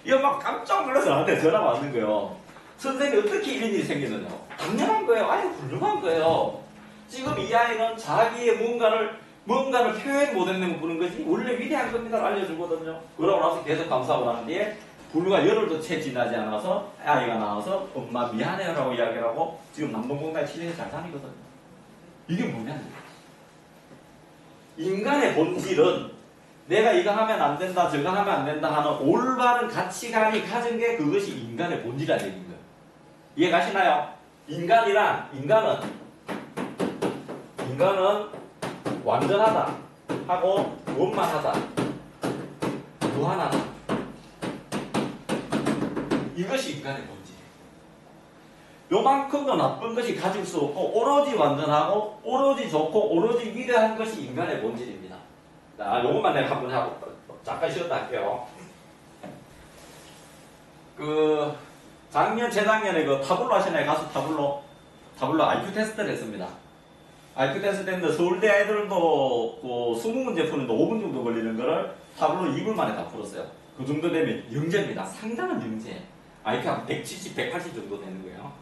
이 엄마가 깜짝 놀라서 나한테 전화가 왔는 거예요. 선생님 어떻게 이런 일이 생기느냐고. 당연한 거예요. 아이 훌륭한 거예요. 지금 이 아이는 자기의 뭔가를 표현 못했는 거 보는 거지 원래 위대한 겁니다를 알려주거든요. 그러고 나서 계속 감사하고 난 뒤에 불과 열흘도 채 지나지 않아서 아이가 나와서 엄마 미안해요라고 이야기를 하고 지금 남동공단에 취직해서 잘 다니거든요. 이게 뭐냐면 인간의 본질은 내가 이거 하면 안 된다 저거 하면 안 된다 하는 올바른 가치관이 가진 게 그것이 인간의 본질이라는 얘기인 거예요. 이해가시나요? 인간은 완전하다 하고 원만하다 무한하다 이것이 인간의 본질이에요. 요만큼도 나쁜 것이 가질 수 없고 오로지 완전하고 오로지 좋고 오로지 위대한 것이 인간의 본질입니다. 자, 요것만 내가 한번 하고 잠깐 쉬었다 할게요. 재작년에 타블로 하시나요? 가수 타블로 IQ 테스트를 했습니다. IQ 테스트 했는데 서울대 아이들도 20문제 푸는데 5분 정도 걸리는 거를 타블로 2분 만에 다 풀었어요. 그 정도 되면 영재입니다. 상당한 영재. IQ 한 170, 180 정도 되는 거예요.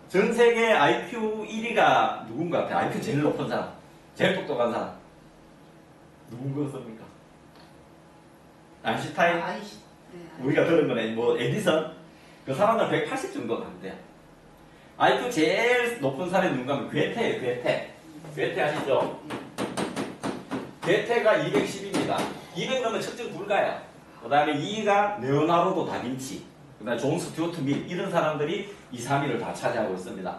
전 세계 IQ 1위가 누군가 같아요? IQ 제일 높은 사람, 제일 똑똑한 사람. 누군 거였습니까? 아인슈타인? 네. 우리가 들은 거네. 에디선? 그 사람은 180 정도 된대요. IQ 제일 높은 사람이 누군가 하면 괴테예요, 괴테. 괴테 아시죠? 괴테가 210입니다. 200 넘으면 측정 불가요. 그 다음에 2위가 레오나르도 다빈치, 그 다음에 존 스튜어트 밀, 이런 사람들이 2, 3위를 다 차지하고 있습니다.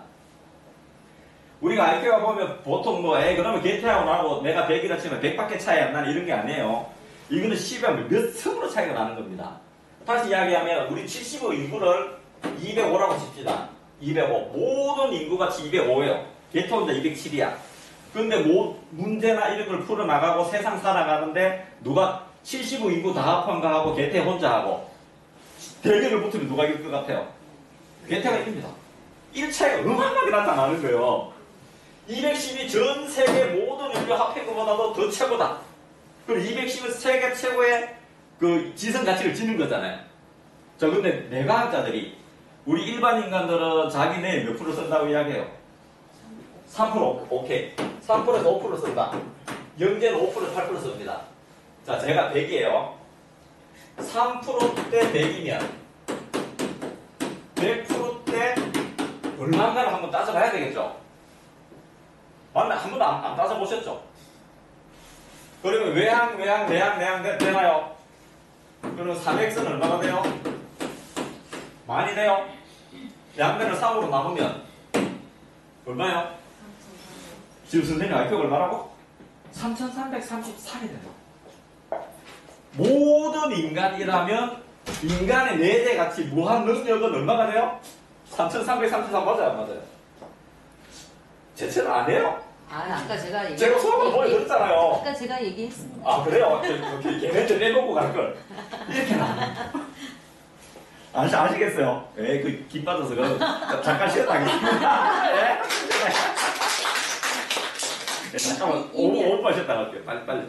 우리가 IQ가 보면 보통 그러면 괴테하고 나하고 내가 100이라 치면 100밖에 차이 안 나는 이런 게 아니에요. 이거는 10이면 몇 승으로 차이가 나는 겁니다. 다시 이야기하면 우리 70의 인구를 205라고 칩시다. 205. 모든 인구같이 205예요. 괴테 혼자 207이야. 근데 문제나 이런 걸 풀어나가고 세상 살아가는데 누가 70의 인구 다 합한가 하고 괴테 혼자 하고 대결을 붙으면 누가 이길 것 같아요? 괴테가 이깁니다. 1차이가 어마어마하게 나타나는 거예요. 210이 전 세계 모든 인류 합한 것보다도 더 최고다. 그리고 210은 세계 최고의 지성 가치를 지닌 거잖아요. 자, 근데 뇌과학자들이 우리 일반 인간들은 자기 뇌 몇 프로 쓴다고 이야기해요? 3%. 오케이. 3%에서 5% 쓴다. 영재는 5%, 8% 씁니다. 자, 제가 100이에요. 3%대 100이면 100%대 얼마인가를 한번 따져봐야 되겠죠? 맞나? 한 번도 안 따져보셨죠? 그러면 외항 되나요? 그러면 400은 얼마가 돼요? 많이 돼요? 양면을 3으로 나누면 얼마요? 지금 선생님 IQ가 얼마라고? 3333이 돼요. 모든 인간이라면 인간의 내재 가치 무한 능력은 얼마가 돼요? 3333 맞아요? 안 맞아요? 제체는 안 해요? 아까 제가 제가 수업을 보여 드렸잖아요. 아까 제가 얘기했습니다. 아 그래요? 걔네들 내놓고 갈 걸. 이렇게 나. 아시겠어요? 예, 그김 빠져서 잠깐 쉬었다 하겠습니다. 예? 잠깐만 5분 쉬었다 갈게요. 빨리.